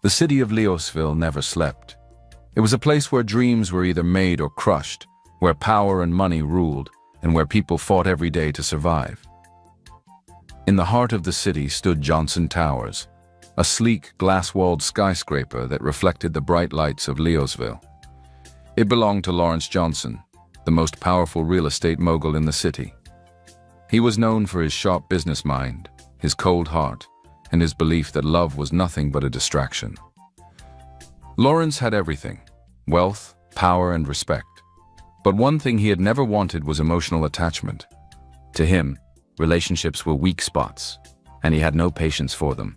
The city of Leosville never slept. It was a place where dreams were either made or crushed, where power and money ruled, and where people fought every day to survive. In the heart of the city stood Johnson Towers, a sleek, glass-walled skyscraper that reflected the bright lights of Leosville. It belonged to Lawrence Johnson, the most powerful real estate mogul in the city. He was known for his sharp business mind, his cold heart, and his belief that love was nothing but a distraction. Lawrence had everything: wealth, power, and respect. But one thing he had never wanted was emotional attachment. To him, relationships were weak spots, and he had no patience for them.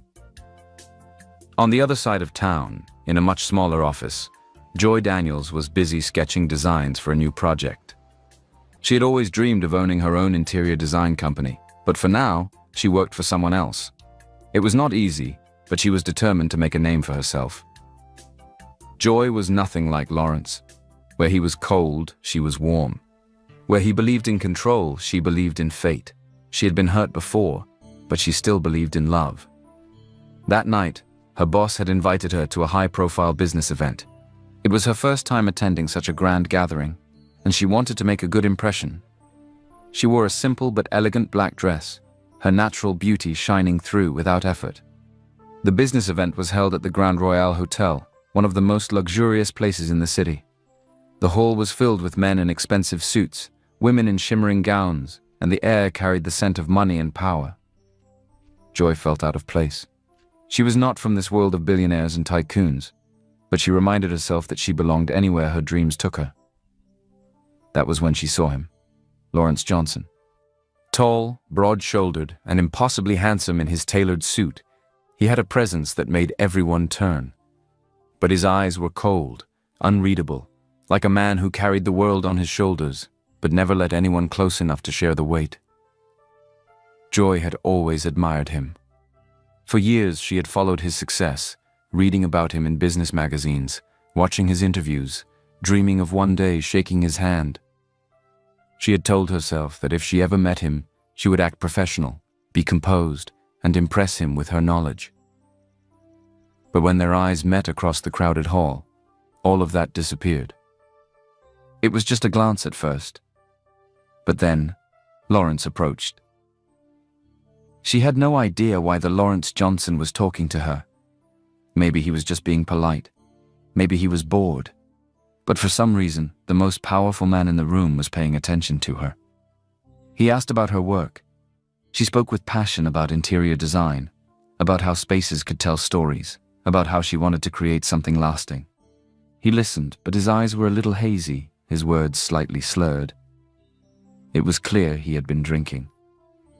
On the other side of town, in a much smaller office, Joy Daniels was busy sketching designs for a new project. She had always dreamed of owning her own interior design company, but for now, she worked for someone else. It was not easy, but she was determined to make a name for herself. Joy was nothing like Lawrence. Where he was cold, she was warm. Where he believed in control, she believed in fate. She had been hurt before, but she still believed in love. That night, her boss had invited her to a high-profile business event. It was her first time attending such a grand gathering, and she wanted to make a good impression. She wore a simple but elegant black dress, her natural beauty shining through without effort. The business event was held at the Grand Royal Hotel, one of the most luxurious places in the city. The hall was filled with men in expensive suits, women in shimmering gowns, and the air carried the scent of money and power. Joy felt out of place. She was not from this world of billionaires and tycoons, but she reminded herself that she belonged anywhere her dreams took her. That was when she saw him, Lawrence Johnson. Tall, broad-shouldered, and impossibly handsome in his tailored suit, he had a presence that made everyone turn. But his eyes were cold, unreadable, like a man who carried the world on his shoulders, but never let anyone close enough to share the weight. Joy had always admired him. For years she had followed his success, reading about him in business magazines, watching his interviews, dreaming of one day shaking his hand. She had told herself that if she ever met him, she would act professional, be composed, and impress him with her knowledge. But when their eyes met across the crowded hall, all of that disappeared. It was just a glance at first. But then, Lawrence approached. She had no idea why the Lawrence Johnson was talking to her. Maybe he was just being polite. Maybe he was bored. But for some reason, the most powerful man in the room was paying attention to her. He asked about her work. She spoke with passion about interior design, about how spaces could tell stories, about how she wanted to create something lasting. He listened, but his eyes were a little hazy, his words slightly slurred. It was clear he had been drinking.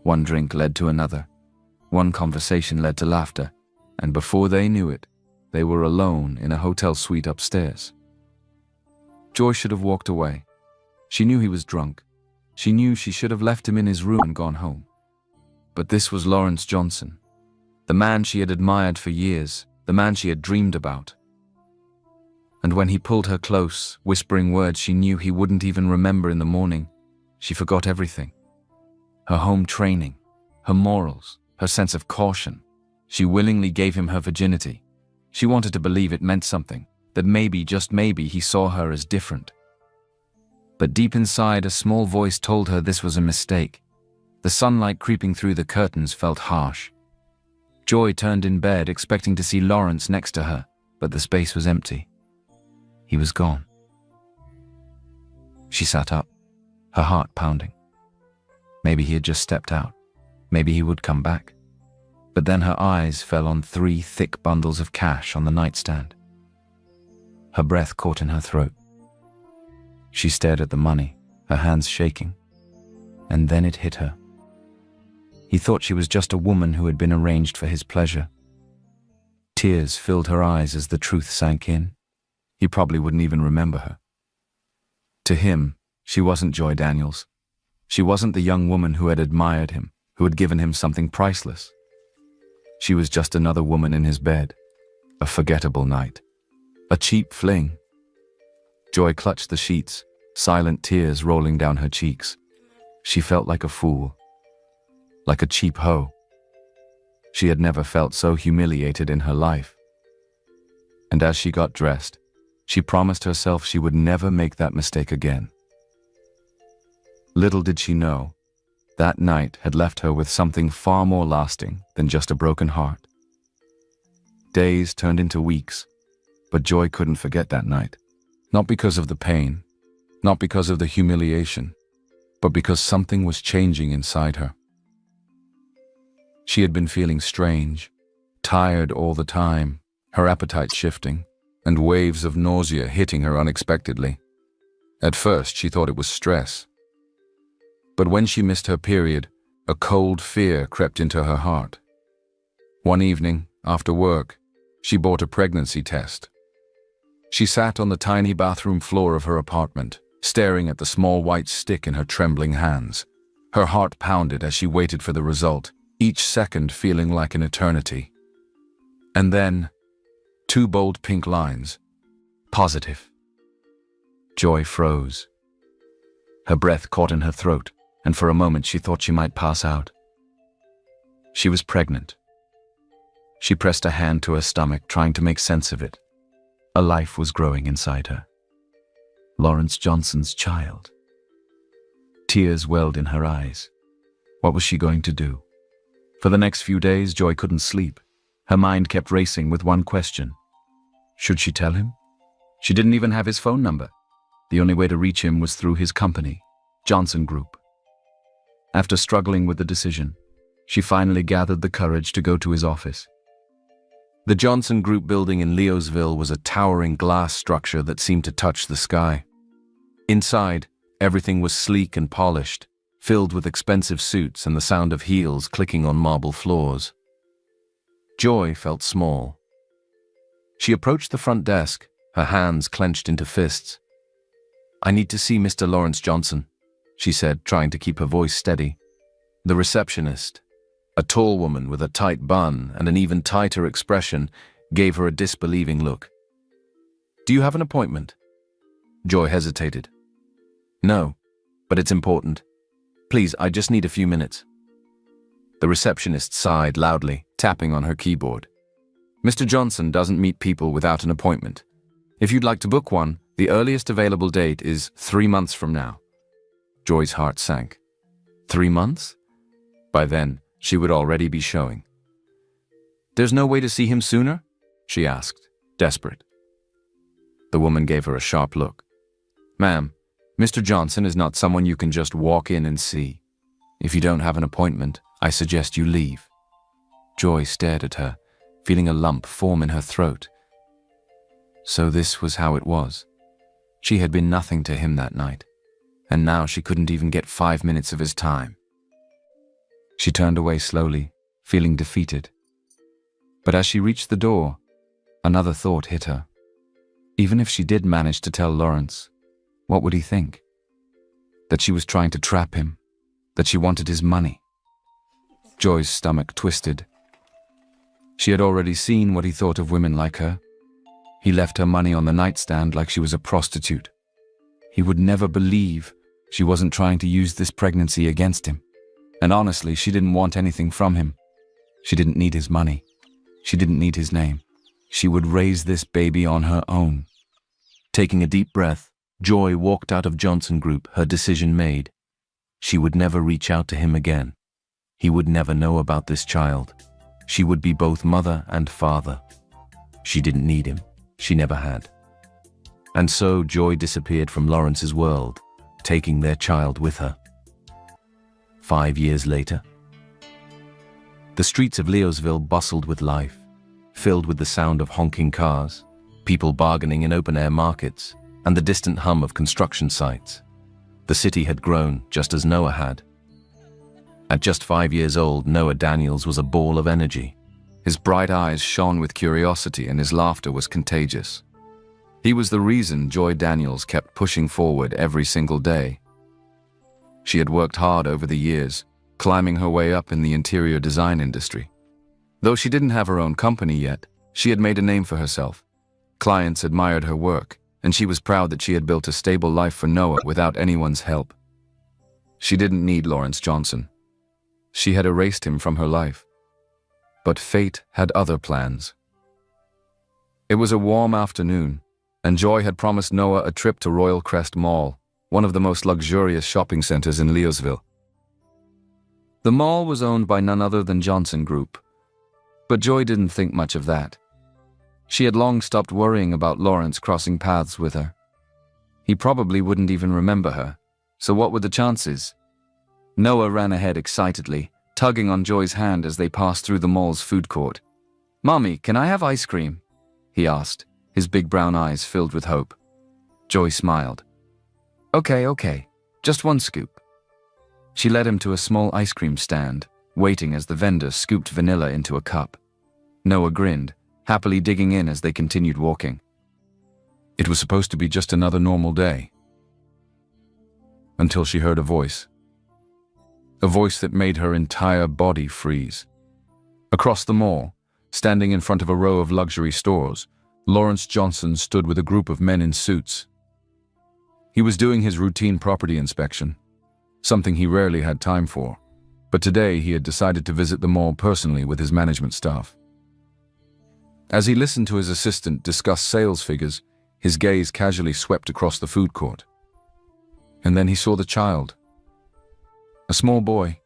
One drink led to another. One conversation led to laughter, and before they knew it, they were alone in a hotel suite upstairs. Joy should have walked away. She knew he was drunk. She knew she should have left him in his room and gone home. But this was Lawrence Johnson, the man she had admired for years, the man she had dreamed about. And when he pulled her close, whispering words she knew he wouldn't even remember in the morning, she forgot everything. Her home training, her morals, her sense of caution. She willingly gave him her virginity. She wanted to believe it meant something, that maybe, just maybe, he saw her as different. But deep inside, a small voice told her this was a mistake. The sunlight creeping through the curtains felt harsh. Joy turned in bed, expecting to see Lawrence next to her, but the space was empty. He was gone. She sat up, her heart pounding. Maybe he had just stepped out. Maybe he would come back. But then her eyes fell on 3 thick bundles of cash on the nightstand. Her breath caught in her throat. She stared at the money, her hands shaking. And then it hit her. He thought she was just a woman who had been arranged for his pleasure. Tears filled her eyes as the truth sank in. He probably wouldn't even remember her. To him, she wasn't Joy Daniels. She wasn't the young woman who had admired him, who had given him something priceless. She was just another woman in his bed, a forgettable night, a cheap fling. Joy clutched the sheets, silent tears rolling down her cheeks. She felt like a fool, like a cheap hoe. She had never felt so humiliated in her life. And as she got dressed, she promised herself she would never make that mistake again. Little did she know, that night had left her with something far more lasting than just a broken heart. Days turned into weeks, but Joy couldn't forget that night. Not because of the pain, not because of the humiliation, but because something was changing inside her. She had been feeling strange, tired all the time, her appetite shifting, and waves of nausea hitting her unexpectedly. At first, she thought it was stress. But when she missed her period, a cold fear crept into her heart. One evening, after work, she bought a pregnancy test. She sat on the tiny bathroom floor of her apartment, staring at the small white stick in her trembling hands. Her heart pounded as she waited for the result, each second feeling like an eternity. And then, 2 bold pink lines. Positive. Joy froze. Her breath caught in her throat, and for a moment she thought she might pass out. She was pregnant. She pressed a hand to her stomach, trying to make sense of it. A life was growing inside her. Lawrence Johnson's child. Tears welled in her eyes. What was she going to do? For the next few days, Joy couldn't sleep. Her mind kept racing with one question. Should she tell him? She didn't even have his phone number. The only way to reach him was through his company, Johnson Group. After struggling with the decision, she finally gathered the courage to go to his office. The Johnson Group building in Leosville was a towering glass structure that seemed to touch the sky. Inside, everything was sleek and polished, filled with expensive suits and the sound of heels clicking on marble floors. Joy felt small. She approached the front desk, her hands clenched into fists. "I need to see Mr. Lawrence Johnson," she said, trying to keep her voice steady. The receptionist, a tall woman with a tight bun and an even tighter expression, gave her a disbelieving look. "Do you have an appointment?" Joy hesitated. "No, but it's important. Please, I just need a few minutes." The receptionist sighed loudly, tapping on her keyboard. "Mr. Johnson doesn't meet people without an appointment. If you'd like to book one, the earliest available date is 3 months from now." Joy's heart sank. 3 months? By then, she would already be showing. "There's no way to see him sooner?" she asked, desperate. The woman gave her a sharp look. "Ma'am, Mr. Johnson is not someone you can just walk in and see. If you don't have an appointment, I suggest you leave." Joy stared at her, feeling a lump form in her throat. So this was how it was. She had been nothing to him that night, and now she couldn't even get 5 minutes of his time. She turned away slowly, feeling defeated. But as she reached the door, another thought hit her. Even if she did manage to tell Lawrence, what would he think? That she was trying to trap him, that she wanted his money. Joy's stomach twisted. She had already seen what he thought of women like her. He left her money on the nightstand like she was a prostitute. He would never believe she wasn't trying to use this pregnancy against him. And honestly, she didn't want anything from him. She didn't need his money. She didn't need his name. She would raise this baby on her own. Taking a deep breath, Joy walked out of Johnson Group, her decision made. She would never reach out to him again. He would never know about this child. She would be both mother and father. She didn't need him. She never had. And so Joy disappeared from Lawrence's world, taking their child with her. 5 years later, the streets of Leosville bustled with life, filled with the sound of honking cars, people bargaining in open-air markets, and the distant hum of construction sites. The city had grown just as Noah had. At just 5 years old, Noah Daniels was a ball of energy. His bright eyes shone with curiosity and his laughter was contagious. He was the reason Joy Daniels kept pushing forward every single day. She had worked hard over the years, climbing her way up in the interior design industry. Though she didn't have her own company yet, she had made a name for herself. Clients admired her work, and she was proud that she had built a stable life for Noah without anyone's help. She didn't need Lawrence Johnson. She had erased him from her life. But fate had other plans. It was a warm afternoon, and Joy had promised Noah a trip to Royal Crest Mall, one of the most luxurious shopping centers in Leosville. The mall was owned by none other than Johnson Group, but Joy didn't think much of that. She had long stopped worrying about Lawrence crossing paths with her. He probably wouldn't even remember her, so what were the chances? Noah ran ahead excitedly, tugging on Joy's hand as they passed through the mall's food court. "Mommy, can I have ice cream?" he asked, his big brown eyes filled with hope. Joy smiled. Okay, just one scoop." She led him to a small ice cream stand, waiting as the vendor scooped vanilla into a cup. Noah grinned, happily digging in as they continued walking. It was supposed to be just another normal day. Until she heard a voice. A voice that made her entire body freeze. Across the mall, standing in front of a row of luxury stores, Lawrence Johnson stood with a group of men in suits. He was doing his routine property inspection, something he rarely had time for, but today he had decided to visit the mall personally with his management staff. As he listened to his assistant discuss sales figures, his gaze casually swept across the food court. And then he saw the child. A small boy.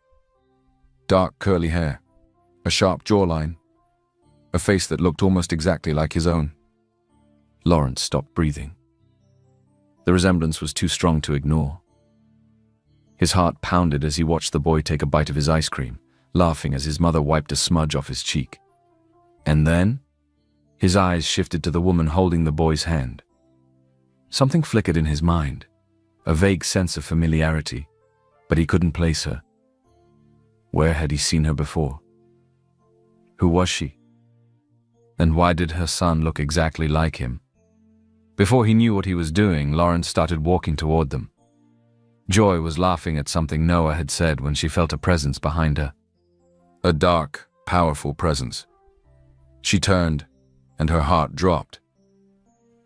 Dark curly hair, a sharp jawline, a face that looked almost exactly like his own. Lawrence stopped breathing. The resemblance was too strong to ignore. His heart pounded as he watched the boy take a bite of his ice cream, laughing as his mother wiped a smudge off his cheek. And then, his eyes shifted to the woman holding the boy's hand. Something flickered in his mind, a vague sense of familiarity, but he couldn't place her. Where had he seen her before? Who was she? And why did her son look exactly like him? Before he knew what he was doing, Lawrence started walking toward them. Joy was laughing at something Noah had said when she felt a presence behind her. A dark, powerful presence. She turned, and her heart dropped.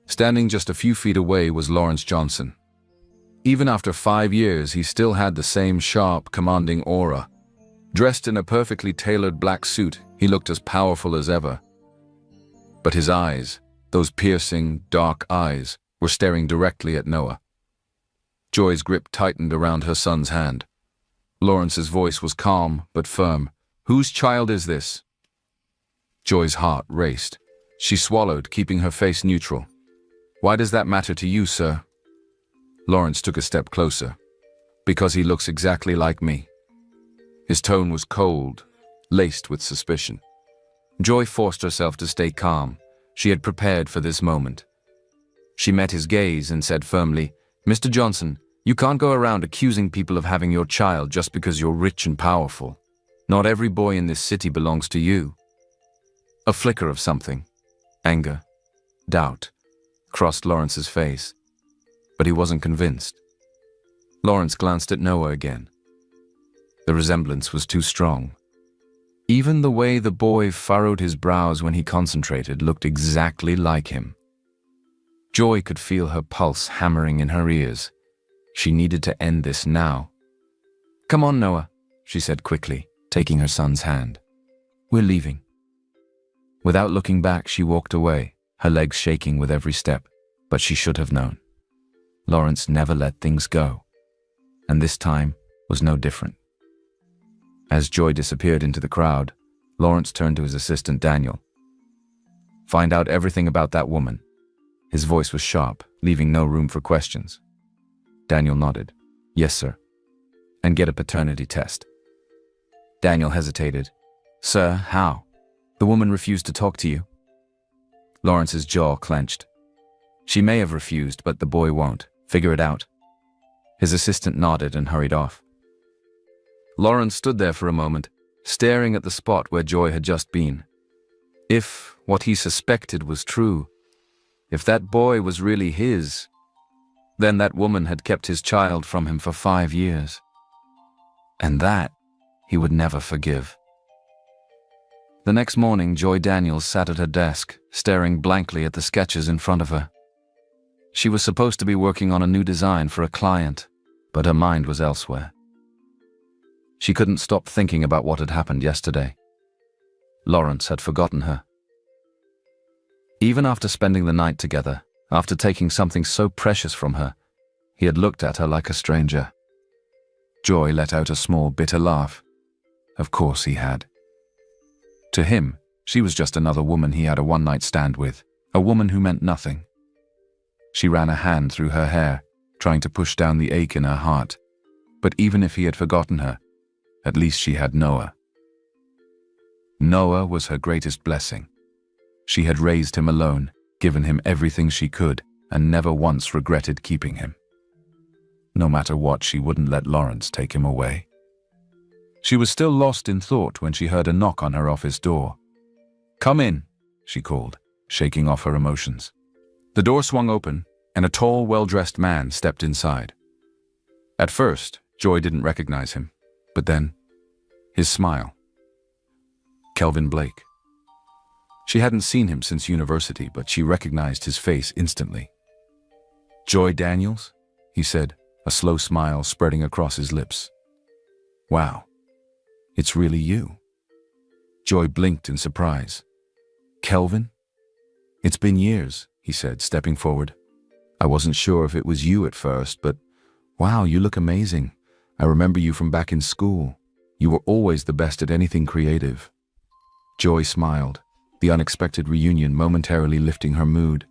Standing just a few feet away was Lawrence Johnson. Even after 5 years, he still had the same sharp, commanding aura. Dressed in a perfectly tailored black suit, he looked as powerful as ever. But his eyes, those piercing, dark eyes, were staring directly at Noah. Joy's grip tightened around her son's hand. Lawrence's voice was calm but firm. "Whose child is this?" Joy's heart raced. She swallowed, keeping her face neutral. "Why does that matter to you, sir?" Lawrence took a step closer. "Because he looks exactly like me." His tone was cold, laced with suspicion. Joy forced herself to stay calm. She had prepared for this moment. She met his gaze and said firmly, "Mr. Johnson, you can't go around accusing people of having your child just because you're rich and powerful. Not every boy in this city belongs to you." A flicker of something, anger, doubt, crossed Lawrence's face, but he wasn't convinced. Lawrence glanced at Noah again. The resemblance was too strong. Even the way the boy furrowed his brows when he concentrated looked exactly like him. Joy could feel her pulse hammering in her ears. She needed to end this now. "Come on, Noah," she said quickly, taking her son's hand. "We're leaving." Without looking back, she walked away, her legs shaking with every step, but she should have known. Lawrence never let things go, and this time was no different. As Joy disappeared into the crowd, Lawrence turned to his assistant Daniel. "Find out everything about that woman." His voice was sharp, leaving no room for questions. Daniel nodded. "Yes, sir." "And get a paternity test." Daniel hesitated. "Sir, how? The woman refused to talk to you." Lawrence's jaw clenched. "She may have refused, but the boy won't. Figure it out." His assistant nodded and hurried off. Lawrence stood there for a moment, staring at the spot where Joy had just been. If what he suspected was true, if that boy was really his, then that woman had kept his child from him for 5 years. And that he would never forgive. The next morning, Joy Daniels sat at her desk, staring blankly at the sketches in front of her. She was supposed to be working on a new design for a client, but her mind was elsewhere. She couldn't stop thinking about what had happened yesterday. Lawrence had forgotten her. Even after spending the night together, after taking something so precious from her, he had looked at her like a stranger. Joy let out a small, bitter laugh. Of course he had. To him, she was just another woman he had a one-night stand with, a woman who meant nothing. She ran a hand through her hair, trying to push down the ache in her heart. But even if he had forgotten her, at least she had Noah. Noah was her greatest blessing. She had raised him alone, given him everything she could, and never once regretted keeping him. No matter what, she wouldn't let Lawrence take him away. She was still lost in thought when she heard a knock on her office door. "Come in," she called, shaking off her emotions. The door swung open, and a tall, well-dressed man stepped inside. At first, Joy didn't recognize him, but then, his smile. Kelvin Blake. She hadn't seen him since university, but she recognized his face instantly. "Joy Daniels?" he said, a slow smile spreading across his lips. "Wow, it's really you." Joy blinked in surprise. "Kelvin? It's been years," he said, stepping forward. "I wasn't sure if it was you at first, but wow, you look amazing. I remember you from back in school. You were always the best at anything creative." Joy smiled, the unexpected reunion momentarily lifting her mood.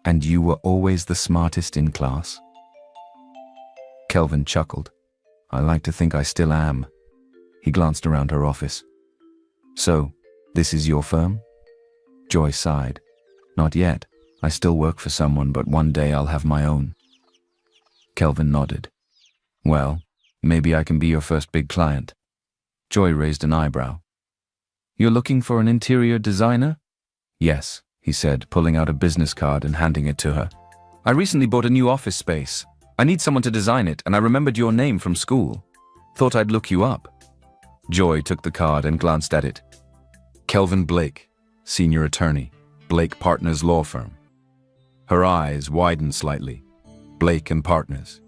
"And you were always the smartest in class?" Kelvin chuckled. "I like to think I still am." He glanced around her office. "So, this is your firm?" Joy sighed. "Not yet. I still work for someone, but one day I'll have my own." Kelvin nodded. "Well, maybe I can be your first big client." Joy raised an eyebrow. "You're looking for an interior designer?" "Yes," he said, pulling out a business card and handing it to her. "I recently bought a new office space. I need someone to design it, and I remembered your name from school. Thought I'd look you up." Joy took the card and glanced at it. Kelvin Blake, senior attorney, Blake Partners Law Firm. Her eyes widened slightly. Blake and Partners.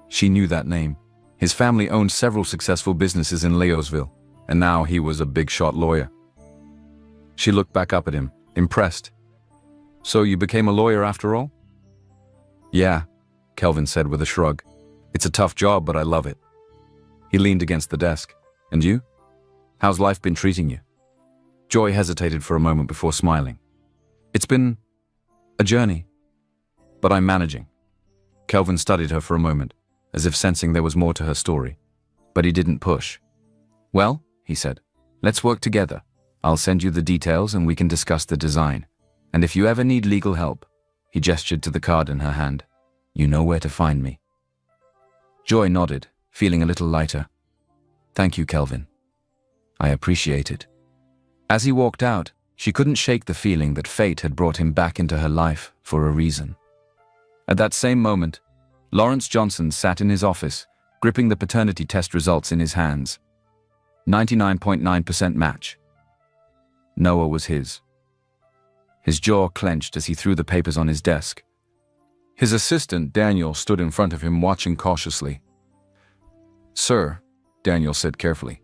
She knew that name. His family owned several successful businesses in Laosville, and now he was a big-shot lawyer. She looked back up at him, impressed. "So you became a lawyer after all?" "Yeah," Kelvin said with a shrug. "It's a tough job, but I love it." He leaned against the desk. "And you? How's life been treating you?" Joy hesitated for a moment before smiling. "It's been a journey, but I'm managing." Kelvin studied her for a moment, as if sensing there was more to her story, but he didn't push. "Well," he said, "let's work together. I'll send you the details and we can discuss the design. And if you ever need legal help," he gestured to the card in her hand, "you know where to find me." Joy nodded, feeling a little lighter. "Thank you, Kelvin. I appreciate it." As he walked out, she couldn't shake the feeling that fate had brought him back into her life for a reason. At that same moment, Lawrence Johnson sat in his office, gripping the paternity test results in his hands. 99.9% match. Noah was his. His jaw clenched as he threw the papers on his desk. His assistant, Daniel, stood in front of him, watching cautiously. "Sir," Daniel said carefully,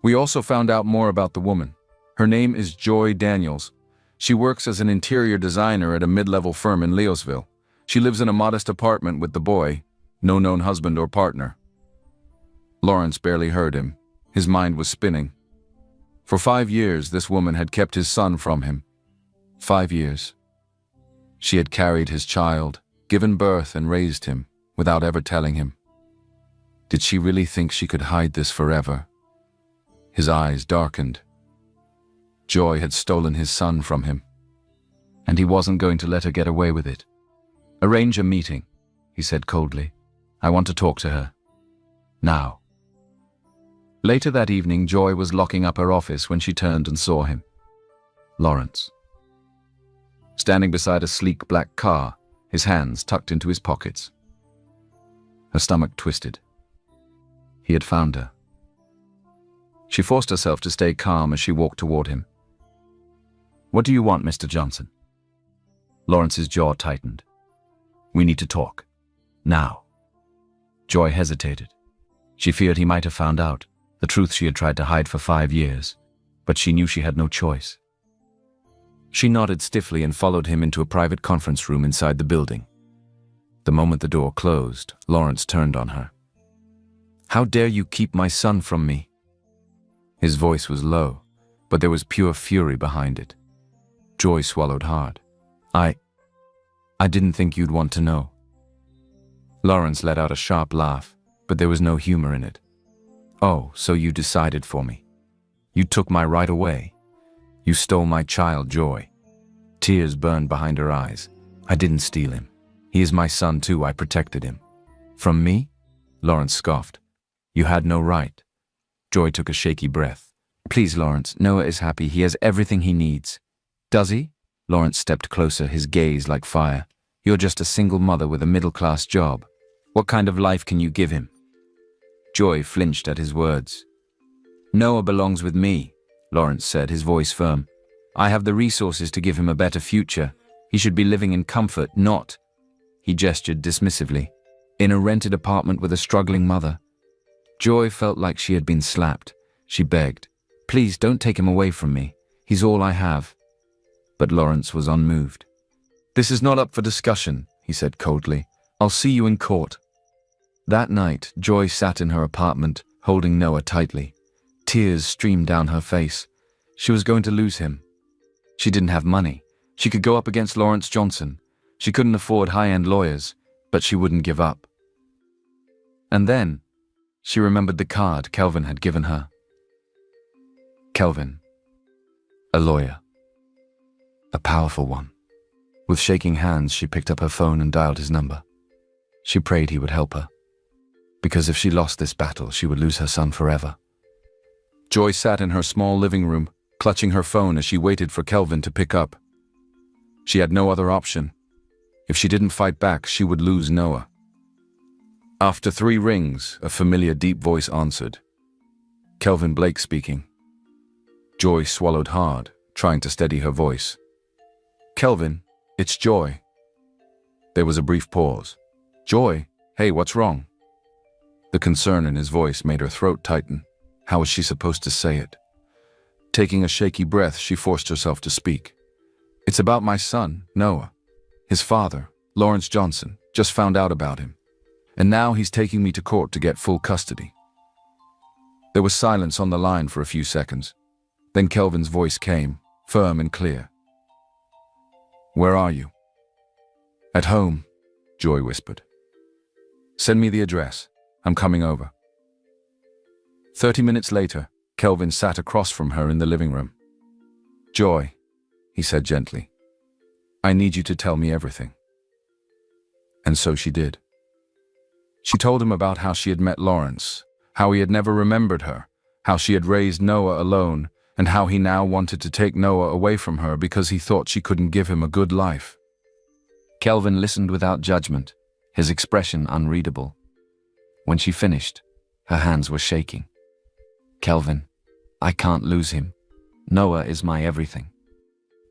"we also found out more about the woman. Her name is Joy Daniels. She works as an interior designer at a mid-level firm in Laosville. She lives in a modest apartment with the boy, no known husband or partner." Lawrence barely heard him. His mind was spinning. For 5 years, this woman had kept his son from him. 5 years. She had carried his child, given birth and raised him, without ever telling him. Did she really think she could hide this forever? His eyes darkened. Joy had stolen his son from him, and he wasn't going to let her get away with it. "Arrange a meeting," he said coldly. "I want to talk to her. Now." Later that evening, Joy was locking up her office when she turned and saw him. Lawrence. Standing beside a sleek black car, his hands tucked into his pockets. Her stomach twisted. He had found her. She forced herself to stay calm as she walked toward him. "What do you want, Mr. Johnson?" Lawrence's jaw tightened. "We need to talk. Now." Joy hesitated. She feared he might have found out the truth she had tried to hide for 5 years, but she knew she had no choice. She nodded stiffly and followed him into a private conference room inside the building. The moment the door closed, Lawrence turned on her. "How dare you keep my son from me?" His voice was low, but there was pure fury behind it. Joy swallowed hard. I didn't think you'd want to know." Lawrence let out a sharp laugh, but there was no humor in it. "Oh, so you decided for me. You took my right away. You stole my child, Joy." Tears burned behind her eyes. "I didn't steal him. He is my son too. I protected him." "From me?" Lawrence scoffed. "You had no right." Joy took a shaky breath. "Please, Lawrence, Noah is happy. He has everything he needs." "Does he?" Lawrence stepped closer, his gaze like fire. "You're just a single mother with a middle-class job. What kind of life can you give him?" Joy flinched at his words. "Noah belongs with me," Lawrence said, his voice firm. "I have the resources to give him a better future. He should be living in comfort, not—" He gestured dismissively. "In a rented apartment with a struggling mother." Joy felt like she had been slapped. She begged, "Please don't take him away from me. He's all I have." But Lawrence was unmoved. "This is not up for discussion," he said coldly. "I'll see you in court." That night, Joy sat in her apartment, holding Noah tightly. Tears streamed down her face. She was going to lose him. She didn't have money. She could go up against Lawrence Johnson. She couldn't afford high-end lawyers, but she wouldn't give up. And then, she remembered the card Kelvin had given her. Kelvin. A lawyer. A powerful one. With shaking hands, she picked up her phone and dialed his number. She prayed he would help her. Because if she lost this battle, she would lose her son forever. Joy sat in her small living room, clutching her phone as she waited for Kelvin to pick up. She had no other option. If she didn't fight back, she would lose Noah. After 3 rings, a familiar deep voice answered. Kelvin Blake speaking. Joy swallowed hard, trying to steady her voice. "Kelvin, it's Joy." There was a brief pause. "Joy, hey, what's wrong?" The concern in his voice made her throat tighten. How was she supposed to say it? Taking a shaky breath, she forced herself to speak. "It's about my son, Noah. His father, Lawrence Johnson, just found out about him. And now he's taking me to court to get full custody." There was silence on the line for a few seconds. Then Kelvin's voice came, firm and clear. "Where are you?" "At home," Joy whispered. "Send me the address. I'm coming over." 30 minutes later, Kelvin sat across from her in the living room. "Joy," he said gently, "I need you to tell me everything." And so she did. She told him about how she had met Lawrence, how he had never remembered her, how she had raised Noah alone, and how he now wanted to take Noah away from her because he thought she couldn't give him a good life. Kelvin listened without judgment, his expression unreadable. When she finished, her hands were shaking. "Kelvin, I can't lose him. Noah is my everything."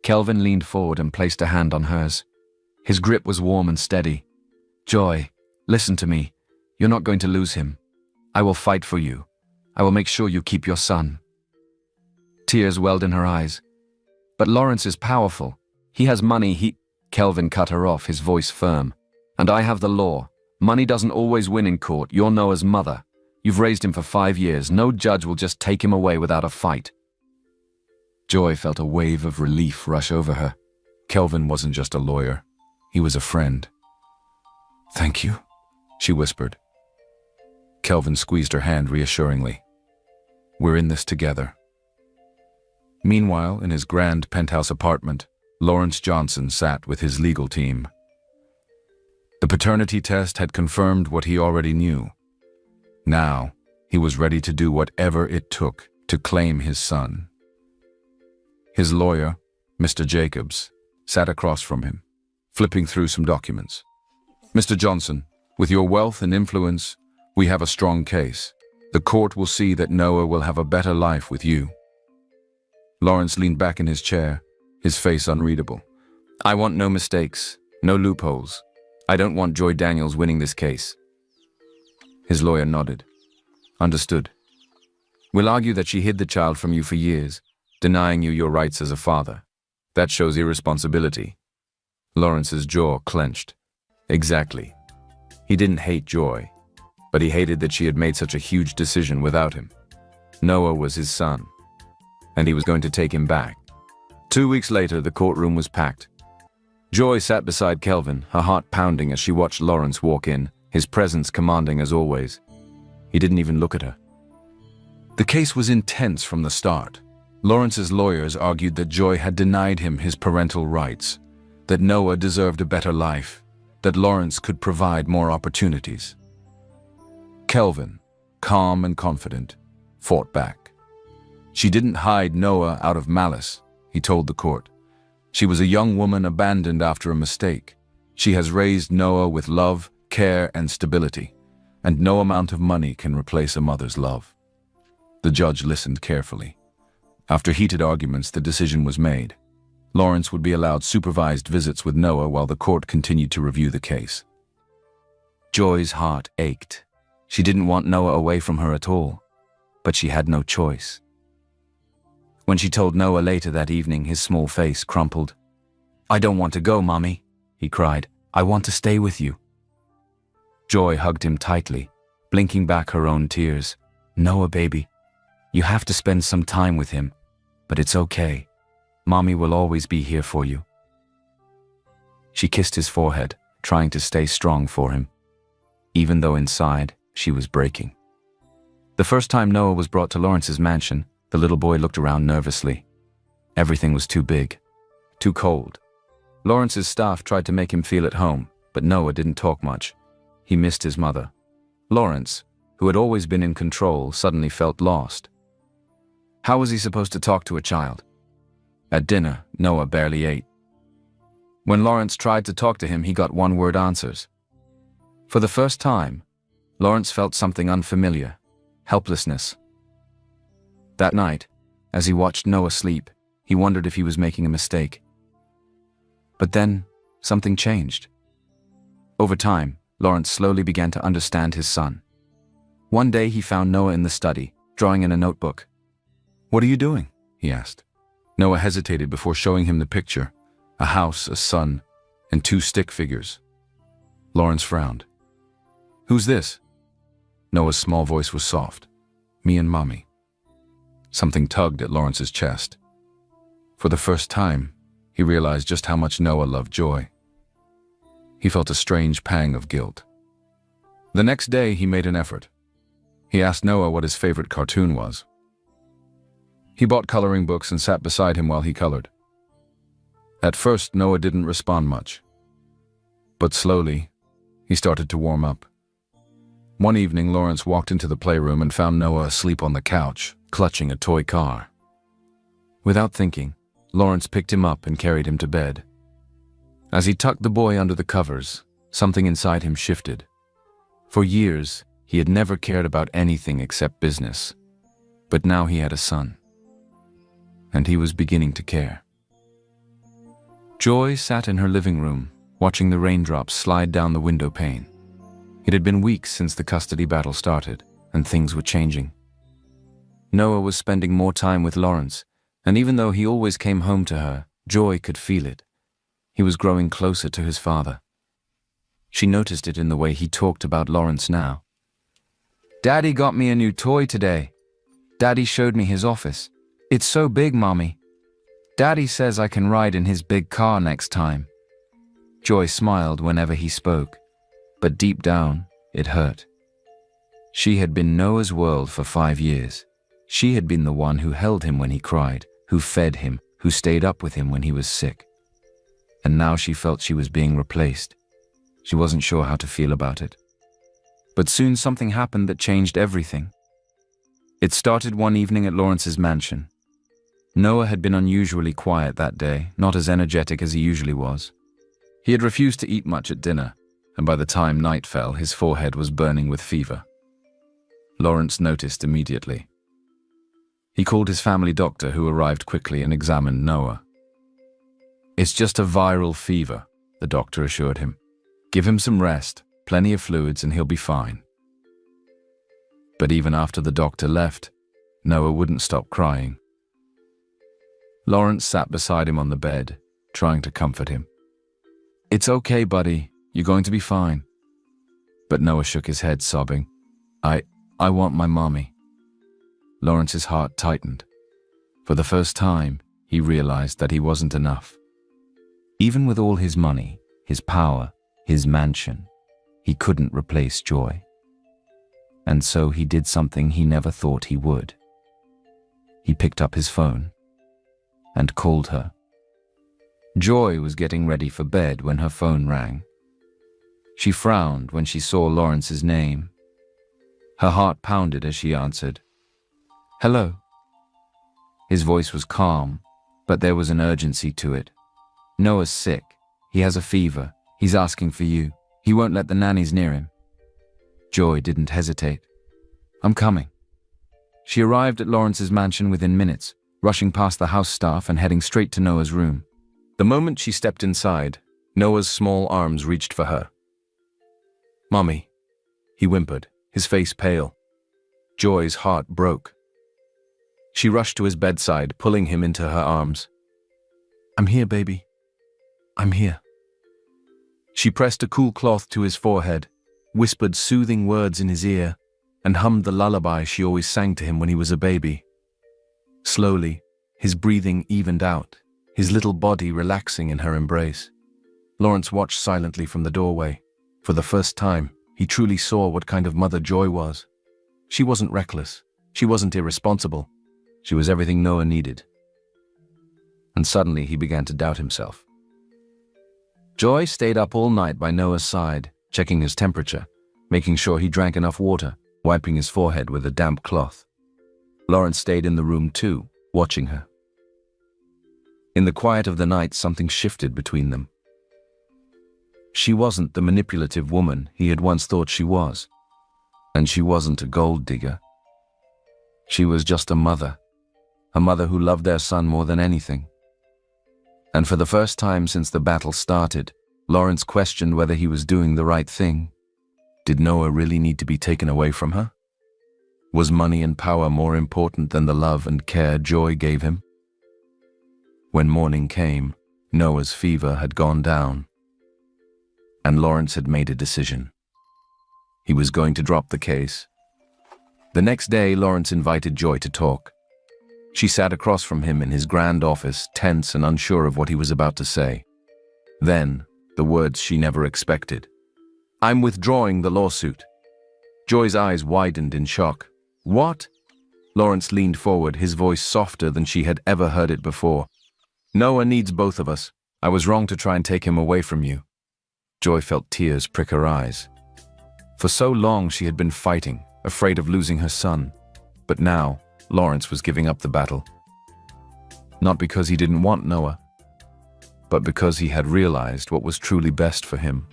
Kelvin leaned forward and placed a hand on hers. His grip was warm and steady. "Joy, listen to me. You're not going to lose him. I will fight for you. I will make sure you keep your son." Tears welled in her eyes. "But Lawrence is powerful. He has money, Kelvin cut her off, his voice firm. "And I have the law. Money doesn't always win in court. You're Noah's mother. You've raised him for 5 years. No judge will just take him away without a fight." Joy felt a wave of relief rush over her. Kelvin wasn't just a lawyer. He was a friend. "Thank you," she whispered. Kelvin squeezed her hand reassuringly. "We're in this together." Meanwhile, in his grand penthouse apartment, Lawrence Johnson sat with his legal team. The paternity test had confirmed what he already knew. Now, he was ready to do whatever it took to claim his son. His lawyer, Mr. Jacobs, sat across from him, flipping through some documents. "Mr. Johnson, with your wealth and influence, we have a strong case. The court will see that Noah will have a better life with you." Lawrence leaned back in his chair, his face unreadable. "I want no mistakes, no loopholes. I don't want Joy Daniels winning this case." His lawyer nodded. "Understood. We'll argue that she hid the child from you for years, denying you your rights as a father. That shows irresponsibility. Lawrence's jaw clenched. Exactly. He didn't hate Joy, but he hated that she had made such a huge decision without him. Noah was his son, and he was going to take him back. 2 weeks later, the courtroom was packed. Joy sat beside Kelvin, her heart pounding as she watched Lawrence walk in, his presence commanding as always. He didn't even look at her. The case was intense from the start. Lawrence's lawyers argued that Joy had denied him his parental rights, that Noah deserved a better life, that Lawrence could provide more opportunities. Kelvin, calm and confident, fought back. She didn't hide Noah out of malice, he told the court. She was a young woman abandoned after a mistake. She has raised Noah with love, care, and stability, and no amount of money can replace a mother's love. The judge listened carefully. After heated arguments, the decision was made. Lawrence would be allowed supervised visits with Noah while the court continued to review the case. Joy's heart ached. She didn't want Noah away from her at all, but she had no choice. When she told Noah later that evening, his small face crumpled. "I don't want to go, Mommy," he cried. "I want to stay with you." Joy hugged him tightly, blinking back her own tears. "Noah, baby, you have to spend some time with him, but it's okay. Mommy will always be here for you." She kissed his forehead, trying to stay strong for him, even though inside she was breaking. The first time Noah was brought to Lawrence's mansion, the little boy looked around nervously. Everything was too big, too cold. Lawrence's staff tried to make him feel at home, but Noah didn't talk much. He missed his mother. Lawrence, who had always been in control, suddenly felt lost. How was he supposed to talk to a child? At dinner, Noah barely ate. When Lawrence tried to talk to him, he got one-word answers. For the first time, Lawrence felt something unfamiliar: helplessness. That night, as he watched Noah sleep, he wondered if he was making a mistake. But then, something changed. Over time, Lawrence slowly began to understand his son. One day he found Noah in the study, drawing in a notebook. "What are you doing?" he asked. Noah hesitated before showing him the picture: a house, a sun, and 2 stick figures. Lawrence frowned. "Who's this?" Noah's small voice was soft. "Me and Mommy." Something tugged at Lawrence's chest. For the first time, he realized just how much Noah loved Joy. He felt a strange pang of guilt. The next day, he made an effort. He asked Noah what his favorite cartoon was. He bought coloring books and sat beside him while he colored. At first, Noah didn't respond much. But slowly, he started to warm up. One evening, Lawrence walked into the playroom and found Noah asleep on the couch, clutching a toy car. Without thinking, Lawrence picked him up and carried him to bed. As he tucked the boy under the covers, something inside him shifted. For years, he had never cared about anything except business. But now he had a son. And he was beginning to care. Joy sat in her living room, watching the raindrops slide down the window pane. It had been weeks since the custody battle started, and things were changing. Noah was spending more time with Lawrence, and even though he always came home to her, Joy could feel it. He was growing closer to his father. She noticed it in the way he talked about Lawrence now. "Daddy got me a new toy today. Daddy showed me his office. It's so big, Mommy. Daddy says I can ride in his big car next time." Joy smiled whenever he spoke, but deep down, it hurt. She had been Noah's world for 5 years. She had been the one who held him when he cried, who fed him, who stayed up with him when he was sick. And now she felt she was being replaced. She wasn't sure how to feel about it. But soon something happened that changed everything. It started one evening at Lawrence's mansion. Noah had been unusually quiet that day, not as energetic as he usually was. He had refused to eat much at dinner, and by the time night fell, his forehead was burning with fever. Lawrence noticed immediately. He called his family doctor, who arrived quickly and examined Noah. "It's just a viral fever," the doctor assured him. "Give him some rest, plenty of fluids, and he'll be fine." But even after the doctor left, Noah wouldn't stop crying. Lawrence sat beside him on the bed, trying to comfort him. "It's okay, buddy. You're going to be fine." But Noah shook his head, sobbing. I want my mommy." Lawrence's heart tightened. For the first time, he realized that he wasn't enough. Even with all his money, his power, his mansion, he couldn't replace Joy. And so he did something he never thought he would. He picked up his phone and called her. Joy was getting ready for bed when her phone rang. She frowned when she saw Lawrence's name. Her heart pounded as she answered. "Hello." His voice was calm, but there was an urgency to it. "Noah's sick. He has a fever. He's asking for you. He won't let the nannies near him." Joy didn't hesitate. "I'm coming." She arrived at Lawrence's mansion within minutes, rushing past the house staff and heading straight to Noah's room. The moment she stepped inside, Noah's small arms reached for her. "Mommy," he whimpered, his face pale. Joy's heart broke. She rushed to his bedside, pulling him into her arms. "I'm here, baby. I'm here." She pressed a cool cloth to his forehead, whispered soothing words in his ear, and hummed the lullaby she always sang to him when he was a baby. Slowly, his breathing evened out, his little body relaxing in her embrace. Lawrence watched silently from the doorway. For the first time, he truly saw what kind of mother Joy was. She wasn't reckless. She wasn't irresponsible. She was everything Noah needed. And suddenly he began to doubt himself. Joy stayed up all night by Noah's side, checking his temperature, making sure he drank enough water, wiping his forehead with a damp cloth. Lawrence stayed in the room too, watching her. In the quiet of the night, something shifted between them. She wasn't the manipulative woman he had once thought she was, and she wasn't a gold digger. She was just a mother who loved their son more than anything. And for the first time since the battle started, Lawrence questioned whether he was doing the right thing. Did Noah really need to be taken away from her? Was money and power more important than the love and care Joy gave him? When morning came, Noah's fever had gone down, and Lawrence had made a decision. He was going to drop the case. The next day, Lawrence invited Joy to talk. She sat across from him in his grand office, tense and unsure of what he was about to say. Then, the words she never expected. "I'm withdrawing the lawsuit." Joy's eyes widened in shock. "What?" Lawrence leaned forward, his voice softer than she had ever heard it before. "Noah needs both of us. I was wrong to try and take him away from you." Joy felt tears prick her eyes. For so long she had been fighting, afraid of losing her son. But now, Lawrence was giving up the battle. Not because he didn't want Noah, but because he had realized what was truly best for him.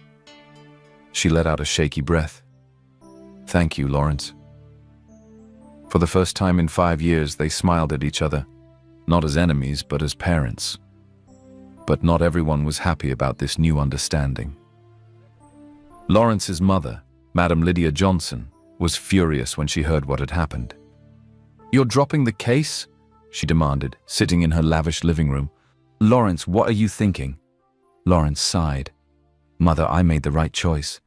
She let out a shaky breath. "Thank you, Lawrence." For the first time in 5 years, they smiled at each other, not as enemies, but as parents. But not everyone was happy about this new understanding. Lawrence's mother, Madam Lydia Johnson, was furious when she heard what had happened. "You're dropping the case?" she demanded, sitting in her lavish living room. "Lawrence, what are you thinking?" Lawrence sighed. "Mother, I made the right choice.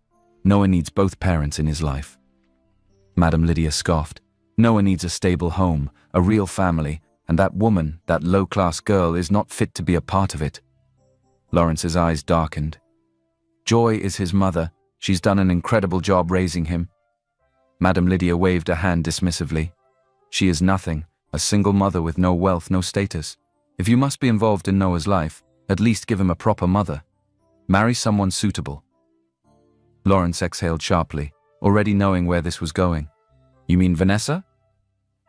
Noah needs both parents in his life." Madam Lydia scoffed. "Noah needs a stable home, a real family, and that woman, that low-class girl, is not fit to be a part of it." Lawrence's eyes darkened. "Joy is his mother. She's done an incredible job raising him." Madam Lydia waved a hand dismissively. "She is nothing, a single mother with no wealth, no status. If you must be involved in Noah's life, at least give him a proper mother. Marry someone suitable." Lawrence exhaled sharply, already knowing where this was going. "You mean Vanessa?"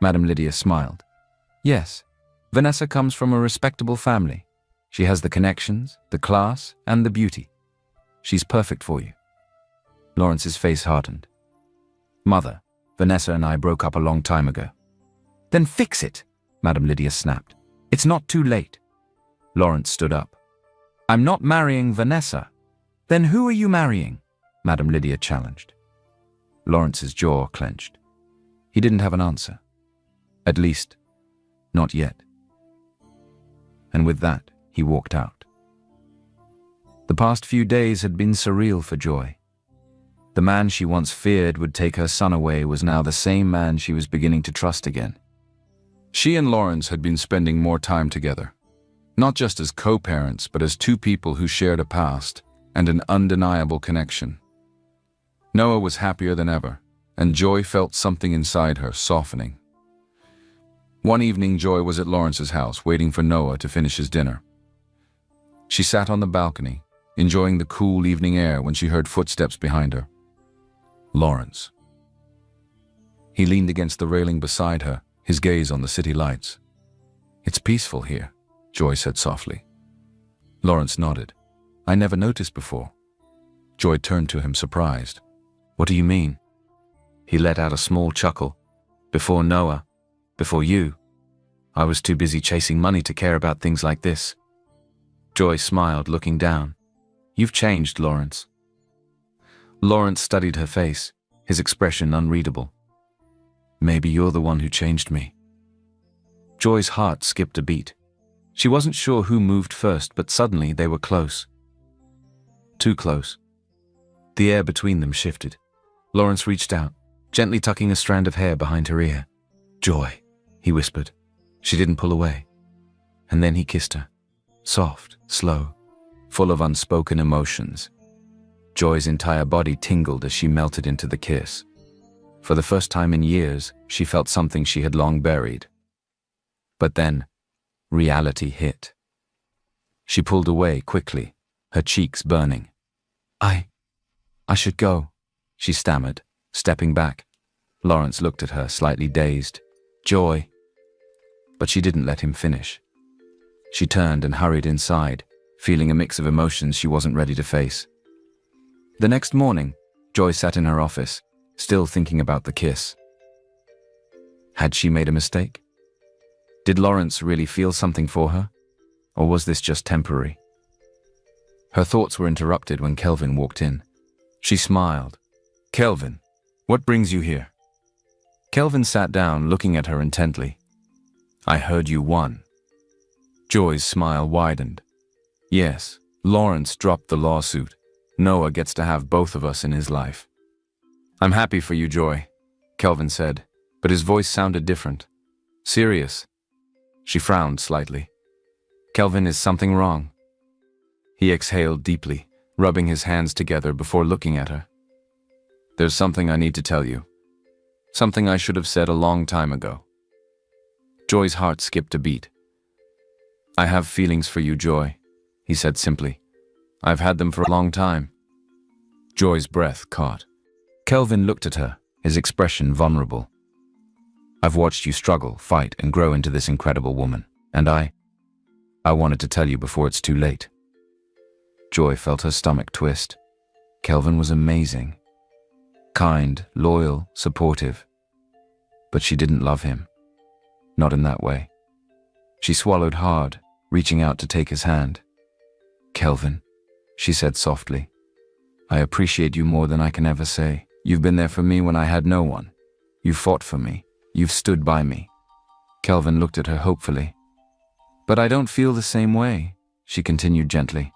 Madam Lydia smiled. "Yes, Vanessa comes from a respectable family. She has the connections, the class, and the beauty. She's perfect for you." Lawrence's face hardened. "Mother, Vanessa and I broke up a long time ago." "Then fix it," Madam Lydia snapped. "It's not too late." Lawrence stood up. "I'm not marrying Vanessa." "Then who are you marrying?" Madam Lydia challenged. Lawrence's jaw clenched. He didn't have an answer. At least, not yet. and with that, he walked out. The past few days had been surreal for Joy. The man she once feared would take her son away was now the same man she was beginning to trust again. She and Lawrence had been spending more time together, not just as co-parents, but as two people who shared a past and an undeniable connection. Noah was happier than ever, and Joy felt something inside her softening. One evening, Joy was at Lawrence's house, waiting for Noah to finish his dinner. She sat on the balcony, enjoying the cool evening air when she heard footsteps behind her. Lawrence. He leaned against the railing beside her, his gaze on the city lights. "It's peaceful here," Joy said softly. Lawrence nodded. "I never noticed before." Joy turned to him, surprised. "What do you mean?" He let out a small chuckle. "Before Noah, before you, I was too busy chasing money to care about things like this." Joy smiled, looking down. "You've changed, Lawrence." Lawrence studied her face, his expression unreadable. "Maybe you're the one who changed me." Joy's heart skipped a beat. She wasn't sure who moved first, but suddenly they were close. Too close. The air between them shifted. Lawrence reached out, gently tucking a strand of hair behind her ear. "Joy," he whispered. She didn't pull away. And then he kissed her. Soft, slow, full of unspoken emotions. Joy's entire body tingled as she melted into the kiss. For the first time in years, she felt something she had long buried. But then, reality hit. She pulled away quickly, her cheeks burning. I should go," she stammered, stepping back. Lawrence looked at her, slightly dazed. "Joy." But she didn't let him finish. She turned and hurried inside, feeling a mix of emotions she wasn't ready to face. The next morning, Joy sat in her office, still thinking about the kiss. Had she made a mistake? Did Lawrence really feel something for her? Or was this just temporary? Her thoughts were interrupted when Kelvin walked in. She smiled. "Kelvin, what brings you here?" Kelvin sat down, looking at her intently. "I heard you won." Joy's smile widened. "Yes, Lawrence dropped the lawsuit. Noah gets to have both of us in his life." "I'm happy for you, Joy," Kelvin said, but his voice sounded different. "Serious." She frowned slightly. "Kelvin, is something wrong?" He exhaled deeply, rubbing his hands together before looking at her. "There's something I need to tell you. Something I should have said a long time ago." Joy's heart skipped a beat. "I have feelings for you, Joy," he said simply. "I've had them for a long time." Joy's breath caught. Kelvin looked at her, his expression vulnerable. "I've watched you struggle, fight, and grow into this incredible woman, and I wanted to tell you before it's too late." Joy felt her stomach twist. Kelvin was amazing. Kind, loyal, supportive. But she didn't love him. Not in that way. She swallowed hard, reaching out to take his hand. "Kelvin," she said softly, "I appreciate you more than I can ever say. You've been there for me when I had no one. You fought for me. You've stood by me." Kelvin looked at her hopefully. "But I don't feel the same way," she continued gently.